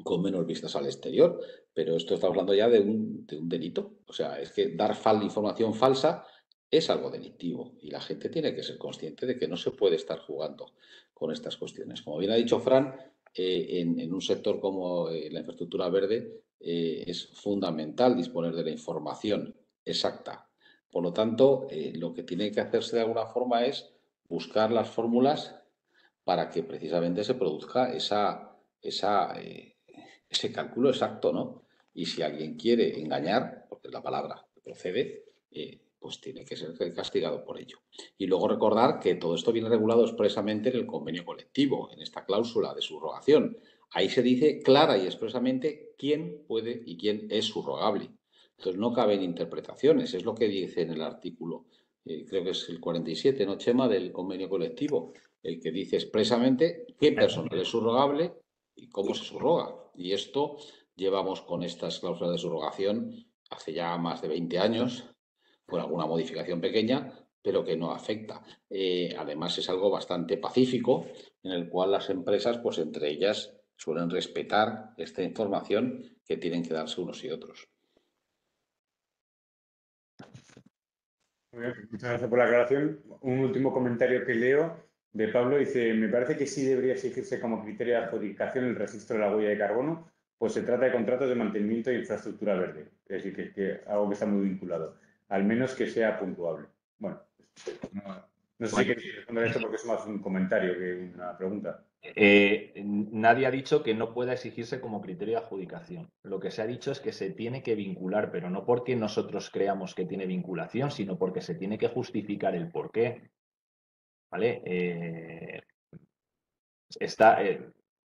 Speaker 6: con menos vistas al exterior. Pero esto está hablando ya de un delito. O sea, es que dar información falsa es algo delictivo y la gente tiene que ser consciente de que no se puede estar jugando con estas cuestiones. Como bien ha dicho Fran, en un sector como la infraestructura verde es fundamental disponer de la información exacta. Por lo tanto, lo que tiene que hacerse de alguna forma es buscar las fórmulas para que precisamente se produzca ese cálculo exacto, ¿no? Y si alguien quiere engañar, porque es la palabra que procede, pues tiene que ser castigado por ello. Y luego recordar que todo esto viene regulado expresamente en el convenio colectivo, en esta cláusula de subrogación. Ahí se dice clara y expresamente quién puede y quién es subrogable. Entonces no caben interpretaciones, es lo que dice en el artículo, creo que es el 47, ¿no, Chema?, del convenio colectivo, el que dice expresamente qué personal es subrogable y cómo se subroga. Y esto llevamos con estas cláusulas de subrogación hace ya más de 20 años, con alguna modificación pequeña, pero que no afecta. Además, es algo bastante pacífico, en el cual las empresas, pues entre ellas, suelen respetar esta información que tienen que darse unos y otros.
Speaker 1: Muy bien, muchas gracias por la aclaración. Un último comentario que leo de Pablo dice: me parece que sí debería exigirse como criterio de adjudicación el registro de la huella de carbono, pues se trata de contratos de mantenimiento de infraestructura verde. Es decir, que algo que está muy vinculado, al menos que sea puntuable. Bueno, no sé si queréis responder esto porque es más un comentario que una pregunta.
Speaker 5: Nadie ha dicho que no pueda exigirse como criterio de adjudicación. Lo que se ha dicho es que se tiene que vincular, pero no porque nosotros creamos que tiene vinculación, sino porque se tiene que justificar el porqué. ¿Vale?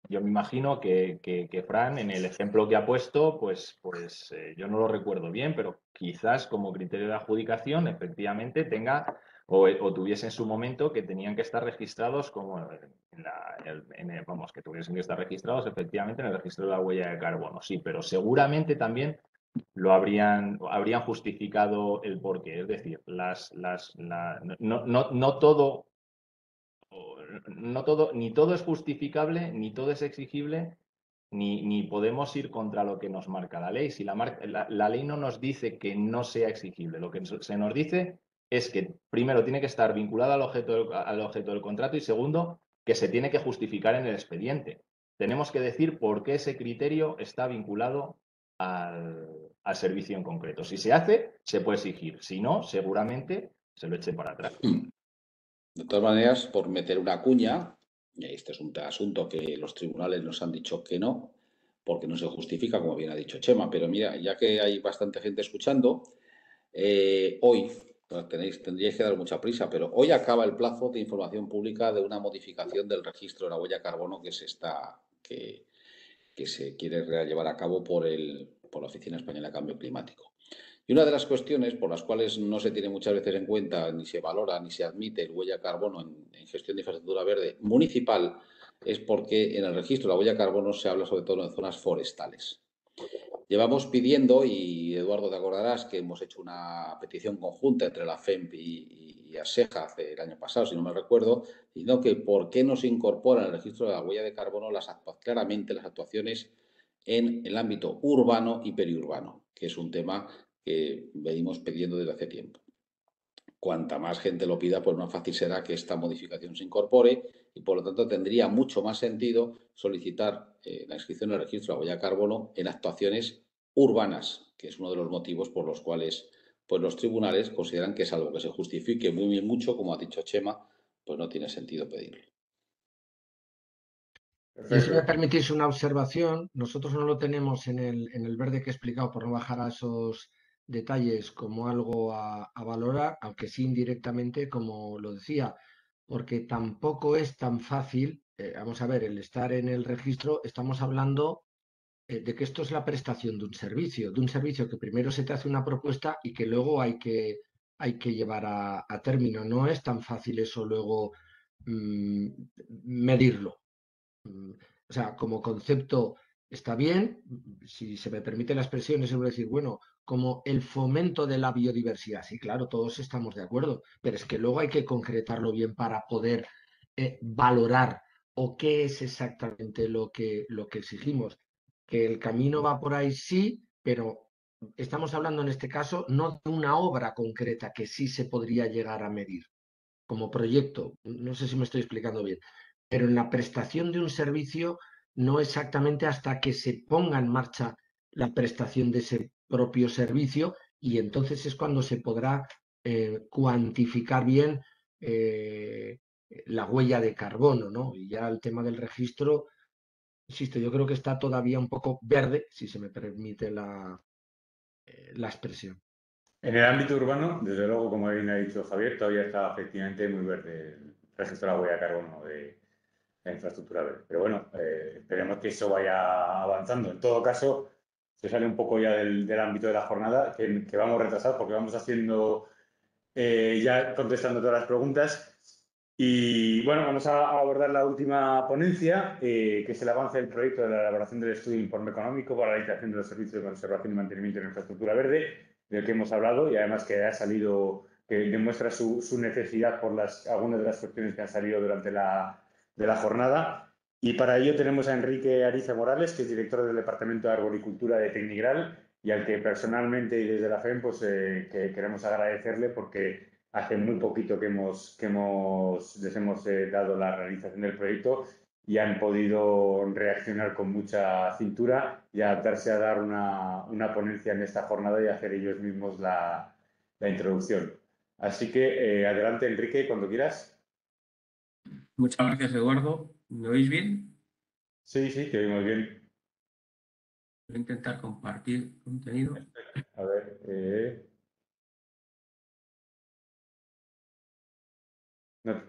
Speaker 5: Yo me imagino que Fran, en el ejemplo que ha puesto, pues yo no lo recuerdo bien, pero quizás como criterio de adjudicación efectivamente tenga o tuviese en su momento que tenían que estar registrados como vamos, que tuviesen que estar registrados efectivamente en el registro de la huella de carbono. Sí, pero seguramente también lo habrían justificado el porqué. Es decir, no todo, ni todo es justificable, ni todo es exigible, ni podemos ir contra lo que nos marca la ley. Si la ley no nos dice que no sea exigible, lo que se nos dice es que primero tiene que estar vinculado al objeto del contrato y segundo, que se tiene que justificar en el expediente. Tenemos que decir por qué ese criterio está vinculado al servicio en concreto. Si se hace, se puede exigir. Si no, seguramente se lo eche para atrás.
Speaker 6: De todas maneras, por meter una cuña, y este es un asunto que los tribunales nos han dicho que no, porque no se justifica, como bien ha dicho Chema, pero mira, ya que hay bastante gente escuchando, hoy, tendríais que dar mucha prisa, pero hoy acaba el plazo de información pública de una modificación del registro de la huella de carbono que se quiere llevar a cabo por la Oficina Española de Cambio Climático. Y una de las cuestiones por las cuales no se tiene muchas veces en cuenta, ni se valora, ni se admite el huella de carbono en gestión de infraestructura verde municipal, es porque en el registro de la huella de carbono se habla sobre todo en zonas forestales. Llevamos pidiendo, y Eduardo te acordarás, que hemos hecho una petición conjunta entre la FEMP y ASEJA el año pasado, si no me recuerdo, diciendo que por qué no se incorpora en el registro de la huella de carbono claramente las actuaciones en el ámbito urbano y periurbano, que es un tema que venimos pidiendo desde hace tiempo. Cuanta más gente lo pida, pues más fácil será que esta modificación se incorpore y, por lo tanto, tendría mucho más sentido solicitar la inscripción en el registro de la huella de carbono en actuaciones urbanas, que es uno de los motivos por los cuales pues, los tribunales consideran que, salvo que se justifique muy mucho, como ha dicho Chema, pues no tiene sentido pedirlo.
Speaker 4: Y si me permitís una observación, nosotros no lo tenemos en el verde que he explicado, por no bajar a esos detalles, como algo a valorar, aunque sí indirectamente, como lo decía, porque tampoco es tan fácil. Vamos a ver, el estar en el registro, estamos hablando de que esto es la prestación de un servicio que primero se te hace una propuesta y que luego hay que llevar a término. No es tan fácil eso luego medirlo. O sea, como concepto está bien, si se me permite la expresión, es decir, bueno, como el fomento de la biodiversidad. Sí, claro, todos estamos de acuerdo, pero es que luego hay que concretarlo bien para poder valorar o qué es exactamente lo que exigimos. Que el camino va por ahí, sí, pero estamos hablando en este caso no de una obra concreta que sí se podría llegar a medir como proyecto. No sé si me estoy explicando bien, pero en la prestación de un servicio no exactamente hasta que se ponga en marcha la prestación de ese propio servicio, y entonces es cuando se podrá cuantificar bien la huella de carbono, ¿no? Y ya el tema del registro, insisto, yo creo que está todavía un poco verde, si se me permite la expresión.
Speaker 1: En el ámbito urbano, desde luego, como bien ha dicho Javier, todavía está efectivamente muy verde el registro de la huella de carbono de la infraestructura verde. Pero bueno, esperemos que eso vaya avanzando. En todo caso, se sale un poco ya del ámbito de la jornada, que vamos retrasados porque vamos haciendo, ya contestando todas las preguntas. Y bueno, vamos a abordar la última ponencia, que es el avance del proyecto de la elaboración del estudio de informe económico para la realización de los servicios de conservación y mantenimiento de la infraestructura verde, del que hemos hablado y además que ha salido, que demuestra su necesidad por algunas de las cuestiones que han salido durante la jornada. Y para ello tenemos a Enrique Ariza Morales, que es director del Departamento de Arboricultura de Tecnigral y al que personalmente y desde la FEM pues, que queremos agradecerle porque hace muy poquito que les hemos dado la realización del proyecto y han podido reaccionar con mucha cintura y adaptarse a dar una ponencia en esta jornada y hacer ellos mismos la introducción. Así que adelante, Enrique, cuando quieras.
Speaker 7: Muchas gracias, Eduardo. ¿Me oís bien?
Speaker 1: Sí, sí, te oímos bien.
Speaker 7: Voy a intentar compartir contenido.
Speaker 1: A ver. No,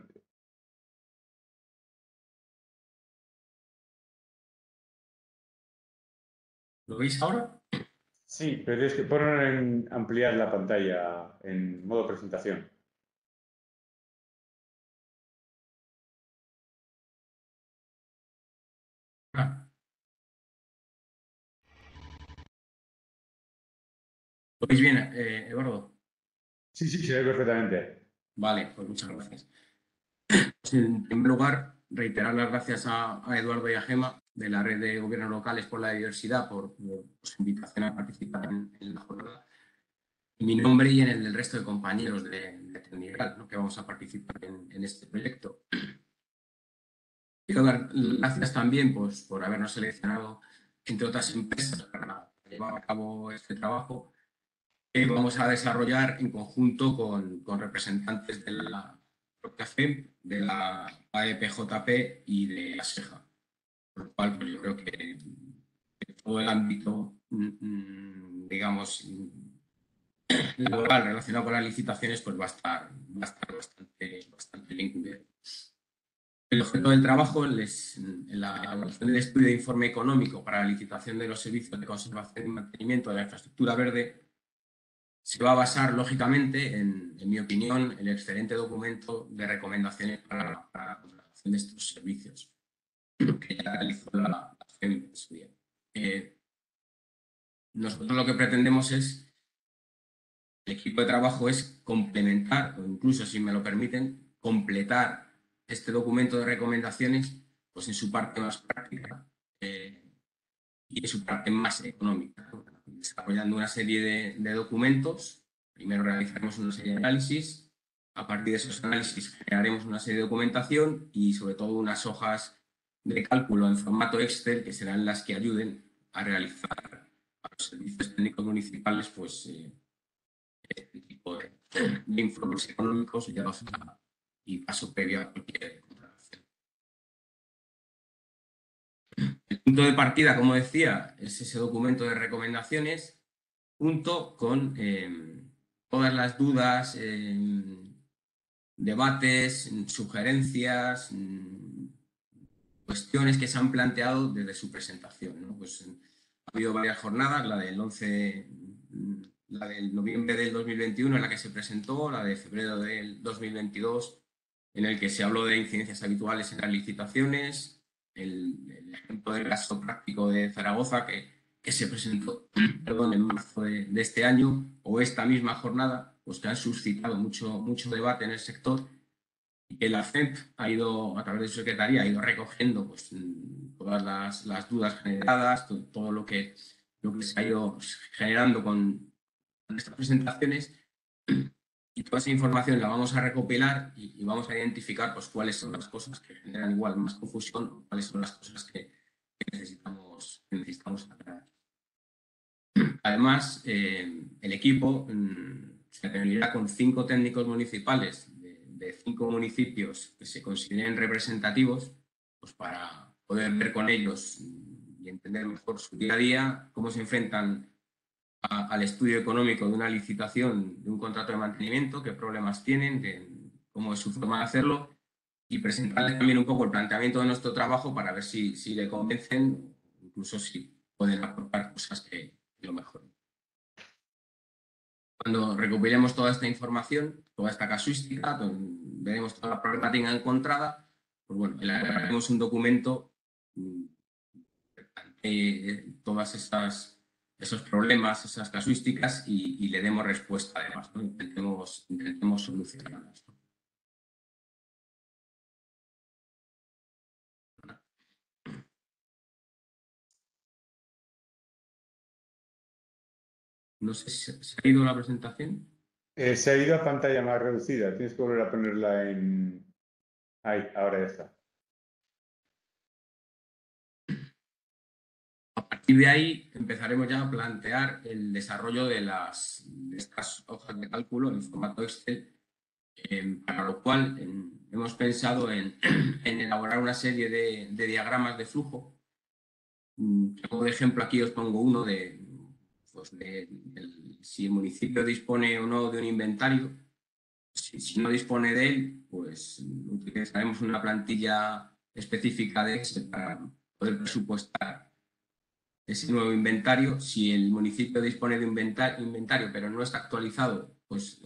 Speaker 7: ¿Lo veis ahora?
Speaker 1: sí, pero tienes que poner en ampliar la pantalla en modo presentación.
Speaker 7: Ah. ¿Lo veis bien, Eduardo?
Speaker 1: Sí, sí, se ve perfectamente.
Speaker 7: Vale, pues muchas gracias. Pues en primer lugar, reiterar las gracias a Eduardo y a Gema de la Red de Gobiernos Locales por la Diversidad por su invitación a participar en la jornada. En mi nombre y en el del resto de compañeros de Tecnigral, ¿no?, que vamos a participar en este proyecto. Quiero dar gracias también pues, por habernos seleccionado, entre otras empresas, para llevar a cabo este trabajo que vamos a desarrollar en conjunto con representantes de la propia FEM, de la AEPJP y de la SEJA. Por lo cual, pues, yo creo que todo el ámbito, digamos, laboral relacionado con las licitaciones pues va a estar bastante bien cubierto. El objeto del trabajo es la elaboración del estudio de informe económico para la licitación de los servicios de conservación y mantenimiento de la infraestructura verde. Se va a basar, lógicamente, en mi opinión, el excelente documento de recomendaciones para la contratación de estos servicios que ya realizó la FEM en su día. Nosotros lo que pretendemos es, el equipo de trabajo es complementar, o incluso, si me lo permiten, completar este documento de recomendaciones pues en su parte más práctica y en su parte más económica, ¿no? Desarrollando una serie de documentos. Primero realizaremos una serie de análisis, a partir de esos análisis crearemos una serie de documentación y sobre todo unas hojas de cálculo en formato Excel que serán las que ayuden a realizar a los servicios técnicos municipales pues este tipo de informes económicos y paso previo a cualquier contratación. El punto de partida, como decía, es ese documento de recomendaciones junto con todas las dudas, debates, sugerencias, cuestiones que se han planteado desde su presentación, ¿no? Pues ha habido varias jornadas, la del noviembre del 2021 en la que se presentó, la de febrero del 2022 en el que se habló de incidencias habituales en las licitaciones, el ejemplo del caso práctico de Zaragoza que que se presentó en marzo de este año, o esta misma jornada, pues que han suscitado mucho debate en el sector, y que la FEMP ha ido, a través de su secretaría, ha ido recogiendo pues, todas las dudas generadas, todo lo que se ha ido generando con estas presentaciones, y toda esa información la vamos a recopilar y vamos a identificar pues, cuáles son las cosas que generan igual más confusión, cuáles son las cosas que necesitamos aclarar. Además, el equipo se reunirá con 5 técnicos municipales de 5 municipios que se consideren representativos, pues para poder ver con ellos y entender mejor su día a día, cómo se enfrentan al estudio económico de una licitación, de un contrato de mantenimiento, qué problemas tienen, cómo es su forma de hacerlo, y presentarles también un poco el planteamiento de nuestro trabajo para ver si le convencen, incluso si pueden aportar cosas que lo mejoren. Cuando recopilemos toda esta información, toda esta casuística, veremos toda la problemática encontrada, pues bueno, elaboraremos un documento todas esos problemas, esas casuísticas y le demos respuesta además, ¿no? Intentemos solucionarlas, ¿no? No sé si se ha ido la presentación.
Speaker 1: Se ha ido a pantalla más reducida. Tienes que volver a ponerla en... Ahí, ahora ya está.
Speaker 7: A partir de ahí empezaremos ya a plantear el desarrollo de estas hojas de cálculo en formato Excel, para lo cual hemos pensado en elaborar una serie de diagramas de flujo. Como de ejemplo aquí os pongo uno si el municipio dispone o no de un inventario. Si no dispone de él, pues utilizaremos una plantilla específica de Excel para poder presupuestar ese nuevo inventario. Si el municipio dispone de un inventario pero no está actualizado, pues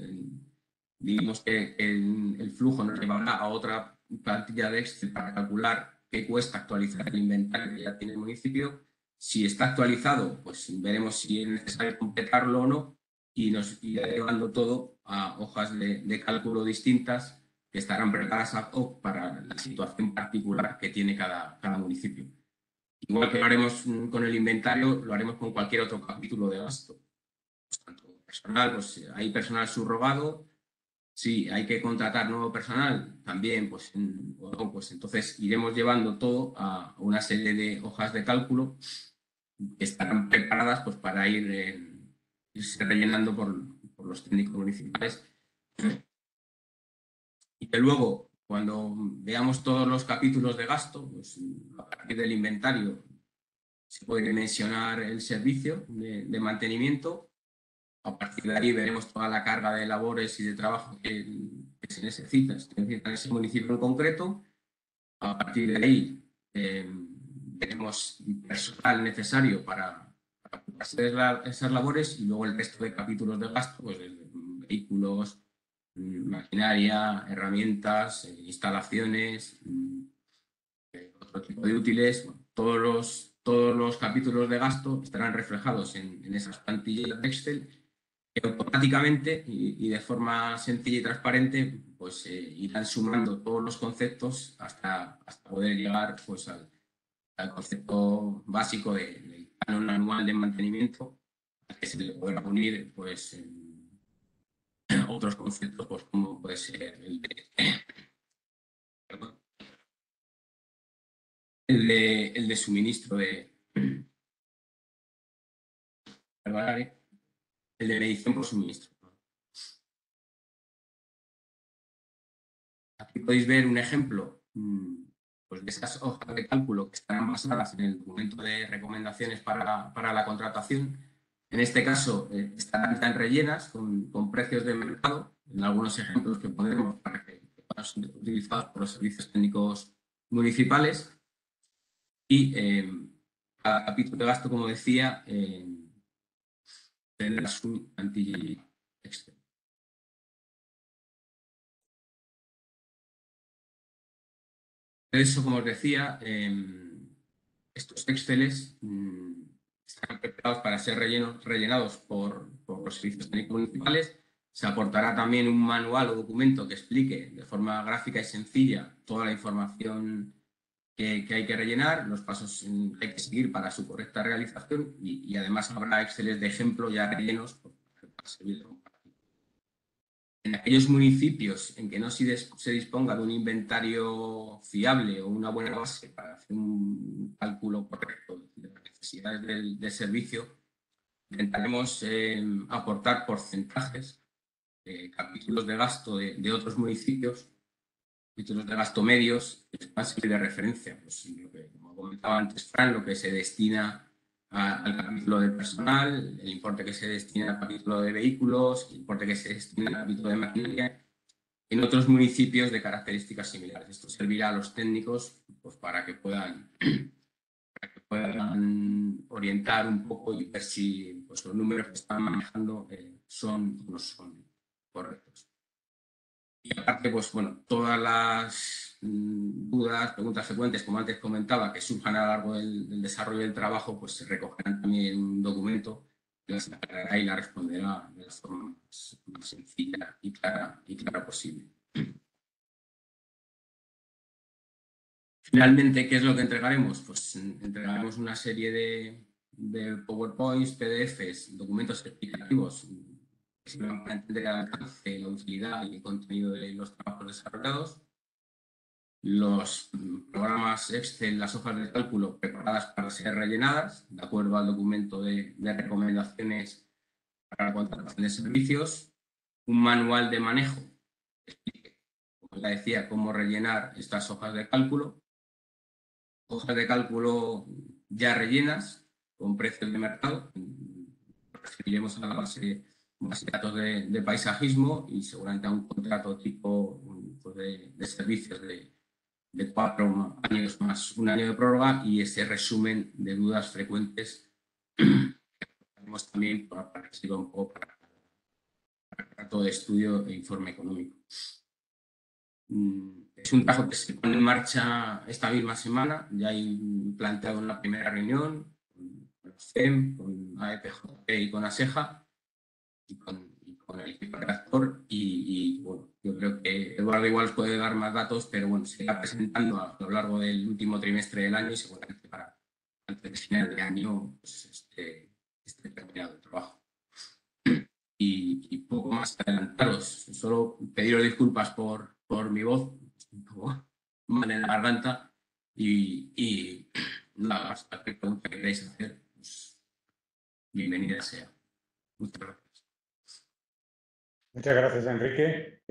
Speaker 7: digamos que el flujo nos llevará a otra plantilla de Excel para calcular qué cuesta actualizar el inventario que ya tiene el municipio. Si está actualizado, pues veremos si es necesario completarlo o no, y nos irá llevando todo a hojas de cálculo distintas que estarán preparadas para la situación particular que tiene cada municipio. Igual que lo haremos con el inventario, lo haremos con cualquier otro capítulo de gasto. Pues, tanto personal, pues hay personal subrogado. Si hay que contratar nuevo personal, también, pues entonces iremos llevando todo a una serie de hojas de cálculo que estarán preparadas pues, para irse rellenando por los técnicos municipales. Y que luego, cuando veamos todos los capítulos de gasto, pues a partir del inventario se puede mencionar el servicio de mantenimiento. A partir de ahí veremos toda la carga de labores y de trabajo que se necesita en ese municipio en concreto. A partir de ahí veremos el personal necesario para hacer esas labores, y luego el resto de capítulos de gasto, pues vehículos, maquinaria, herramientas, instalaciones, otro tipo de útiles. Bueno, todos los capítulos de gasto estarán reflejados en esas plantillas de Excel, que automáticamente y de forma sencilla y transparente pues irán sumando todos los conceptos hasta poder llegar pues al concepto básico del canon anual de mantenimiento, al que se le podrá unir pues otros conceptos pues, como puede ser el de suministro el de medición por suministro. Aquí podéis ver un ejemplo pues de esas hojas de cálculo que estarán basadas en el documento de recomendaciones para la contratación. En este caso estarán rellenas con precios de mercado, en algunos ejemplos que ponemos para que puedan ser utilizados por los servicios técnicos municipales. Y cada capítulo de gasto, como decía, tendrá su plantilla Excel. Eso, como os decía, estos Exceles estarán preparados para ser rellenados por los servicios técnicos municipales. Se aportará también un manual o documento que explique de forma gráfica y sencilla toda la información que hay que rellenar, los pasos que hay que seguir para su correcta realización y además habrá Exceles de ejemplo ya rellenos para servir de comparativa. En aquellos municipios en que no se disponga de un inventario fiable o una buena base para hacer un cálculo correcto de las necesidades del servicio, intentaremos aportar porcentajes, capítulos de gasto de otros municipios, títulos de gasto medios, que puedan servir de referencia. Pues, como comentaba antes Fran, lo que se destina al capítulo de personal, el importe que se destina al capítulo de vehículos, el importe que se destina al capítulo de maquinaria, en otros municipios de características similares. Esto servirá a los técnicos pues, para que puedan orientar un poco y ver si pues, los números que están manejando son o no son correctos. Y aparte, pues bueno, todas las dudas, preguntas frecuentes, como antes comentaba, que surjan a lo largo del desarrollo del trabajo, pues se recogerán también en un documento que las aclarará y la responderá de la forma más sencilla y clara posible. Finalmente, ¿qué es lo que entregaremos? Pues entregaremos una serie de PowerPoints, PDFs, documentos explicativos que sirvan para entender el alcance, la utilidad y el contenido de los trabajos desarrollados. Los programas Excel, las hojas de cálculo preparadas para ser rellenadas, de acuerdo al documento de recomendaciones para la contratación de servicios. Un manual de manejo que explique, como ya decía, cómo rellenar estas hojas de cálculo. Hojas de cálculo ya rellenas, con precios de mercado. Referiremos a la base de datos de paisajismo y seguramente a un contrato tipo pues, de servicios de 4 años más un año de prórroga y ese resumen de dudas frecuentes haremos también para que sirva un poco para todo estudio e informe económico. Es un trabajo que se pone en marcha esta misma semana. Ya hay planteado una primera reunión con CEM, con AEPJP y con ASEJA y con el equipo redactor y bueno, yo creo que Eduardo igual os puede dar más datos, pero bueno, se irá presentando a lo largo del último trimestre del año y seguramente para antes de final de año pues, esté terminado el trabajo. Y poco más adelantaros, solo pediros disculpas por mi voz, un poco mal en la garganta y nada, hasta cualquier pregunta que queráis hacer, pues bienvenida sea. Muchas gracias.
Speaker 1: Muchas gracias, Enrique.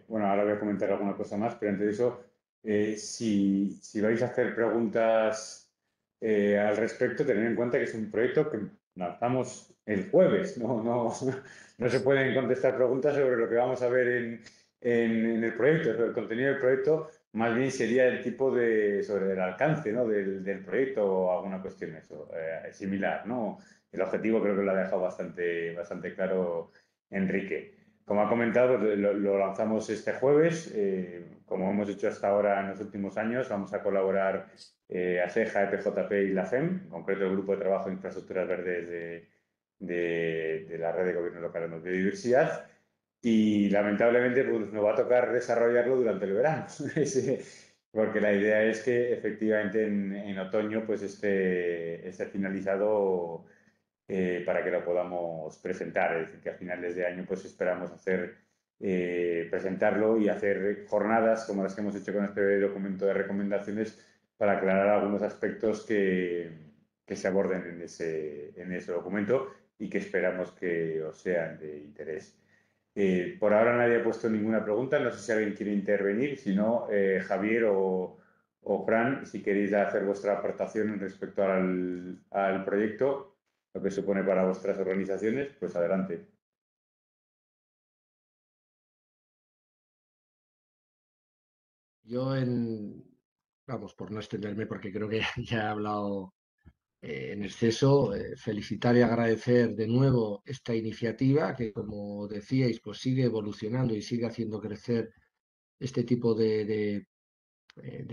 Speaker 1: Bueno, ahora voy a comentar alguna cosa más, pero antes de eso, si vais a hacer preguntas al respecto, tened en cuenta que es un proyecto que lanzamos el jueves. No se pueden contestar preguntas sobre lo que vamos a ver en el proyecto. El contenido del proyecto más bien sería el tipo sobre el alcance, ¿no? del proyecto o alguna cuestión similar, ¿no? El objetivo creo que lo ha dejado bastante claro Enrique. Como ha comentado, lo lanzamos este jueves. Como hemos hecho hasta ahora en los últimos años, vamos a colaborar ASEJA, EPJP y la FEM, en concreto el Grupo de Trabajo de Infraestructuras Verdes de la Red de Gobierno Local de Biodiversidad. Y lamentablemente pues, nos va a tocar desarrollarlo durante el verano, porque la idea es que efectivamente en otoño pues esté finalizado para que lo podamos presentar. Es decir, que a finales de año pues esperamos presentarlo y hacer jornadas como las que hemos hecho con este documento de recomendaciones para aclarar algunos aspectos que se aborden en ese documento y que esperamos que os sean de interés. Por ahora nadie ha puesto ninguna pregunta, no sé si alguien quiere intervenir, si no, Javier o Fran, si queréis hacer vuestra aportación respecto al proyecto, lo que supone para vuestras organizaciones, pues adelante.
Speaker 4: Yo vamos, por no extenderme, porque creo que ya he hablado en exceso, felicitar y agradecer de nuevo esta iniciativa que, como decíais, pues sigue evolucionando y sigue haciendo crecer este tipo de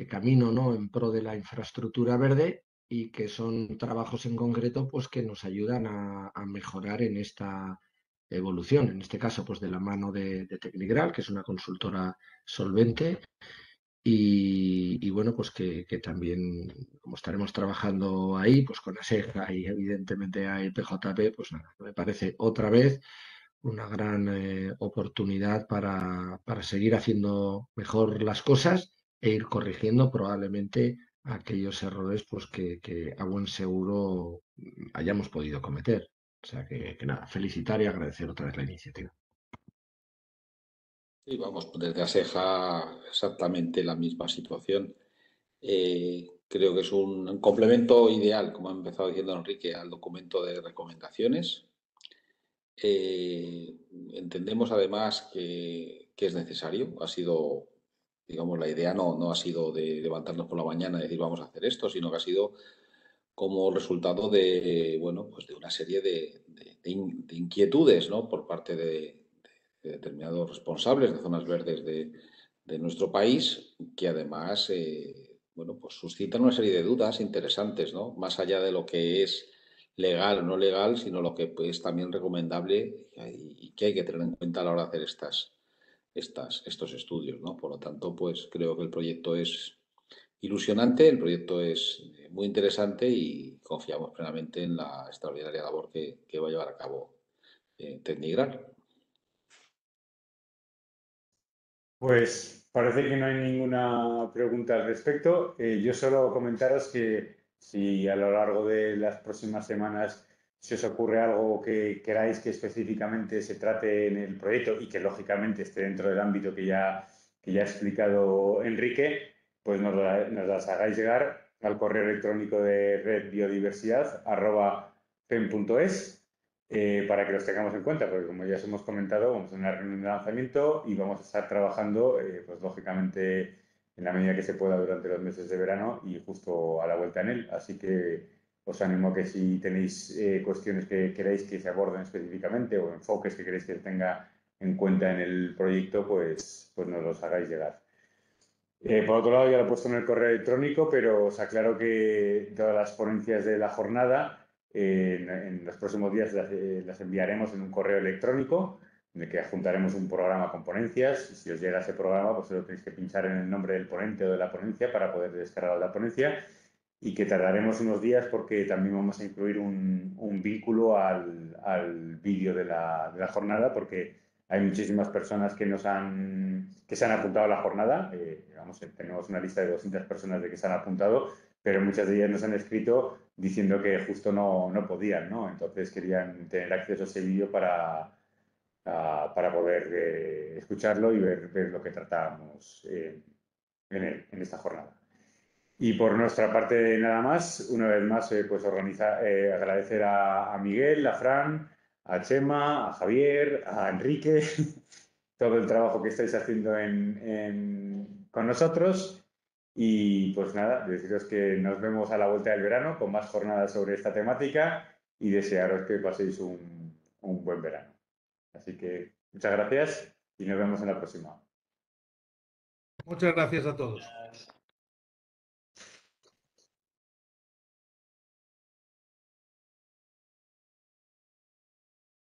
Speaker 4: camino, ¿no? En pro de la infraestructura verde y que son trabajos en concreto pues, que nos ayudan a mejorar en esta evolución, en este caso pues de la mano de Tecnigral, que es una consultora solvente, y bueno, pues que también, como estaremos trabajando ahí, pues con ASEGA y evidentemente hay PJP, pues nada, me parece otra vez una gran oportunidad para seguir haciendo mejor las cosas e ir corrigiendo probablemente aquellos errores pues que a buen seguro hayamos podido cometer. O sea que nada, felicitar y agradecer otra vez la iniciativa.
Speaker 6: Sí, vamos, desde ASEJA exactamente la misma situación. Creo que es un complemento ideal, como ha empezado diciendo Enrique, al documento de recomendaciones. Entendemos además que es necesario. Ha sido, digamos, la idea no ha sido de levantarnos por la mañana y decir vamos a hacer esto, sino que ha sido como resultado de, bueno, pues de una serie de inquietudes, ¿no? Por parte de determinados responsables de zonas verdes de nuestro país, que además, bueno, pues suscitan una serie de dudas interesantes, ¿no? Más allá de lo que es legal o no legal, sino lo que es también recomendable y que hay que tener en cuenta a la hora de hacer estos estudios, ¿no? Por lo tanto, pues creo que el proyecto es ilusionante, el proyecto es muy interesante y confiamos plenamente en la extraordinaria labor que va a llevar a cabo Tecnigral.
Speaker 1: Pues parece que no hay ninguna pregunta al respecto. Yo solo comentaros que si a lo largo de las próximas semanas se os ocurre algo que queráis que específicamente se trate en el proyecto y que lógicamente esté dentro del ámbito que ya ha explicado Enrique, pues nos las hagáis llegar al correo electrónico de redbiodiversidad@fem.es, para que los tengamos en cuenta, porque como ya os hemos comentado, vamos a una reunión de lanzamiento y vamos a estar trabajando, pues lógicamente, en la medida que se pueda durante los meses de verano y justo a la vuelta en él. Así que os animo a que si tenéis cuestiones que queréis que se aborden específicamente o enfoques que queréis que se tenga en cuenta en el proyecto, pues nos los hagáis llegar. Por otro lado, ya lo he puesto en el correo electrónico, pero os aclaro que todas las ponencias de la jornada en los próximos días las enviaremos en un correo electrónico en el que adjuntaremos un programa con ponencias y si os llega ese programa, pues solo tenéis que pinchar en el nombre del ponente o de la ponencia para poder descargar la ponencia y que tardaremos unos días porque también vamos a incluir un vínculo al vídeo de la jornada porque hay muchísimas personas que se han apuntado a la jornada. Tenemos una lista de 200 personas de que se han apuntado, pero muchas de ellas nos han escrito diciendo que justo no podían, ¿no? Entonces querían tener acceso a ese vídeo para poder escucharlo y ver lo que tratábamos en esta jornada. Y por nuestra parte nada más, una vez más pues agradecer a Miguel, a Fran, a Chema, a Javier, a Enrique, todo el trabajo que estáis haciendo con nosotros y pues nada, deciros que nos vemos a la vuelta del verano con más jornadas sobre esta temática y desearos que paséis un buen verano. Así que muchas gracias y nos vemos en la próxima.
Speaker 2: Muchas gracias a todos.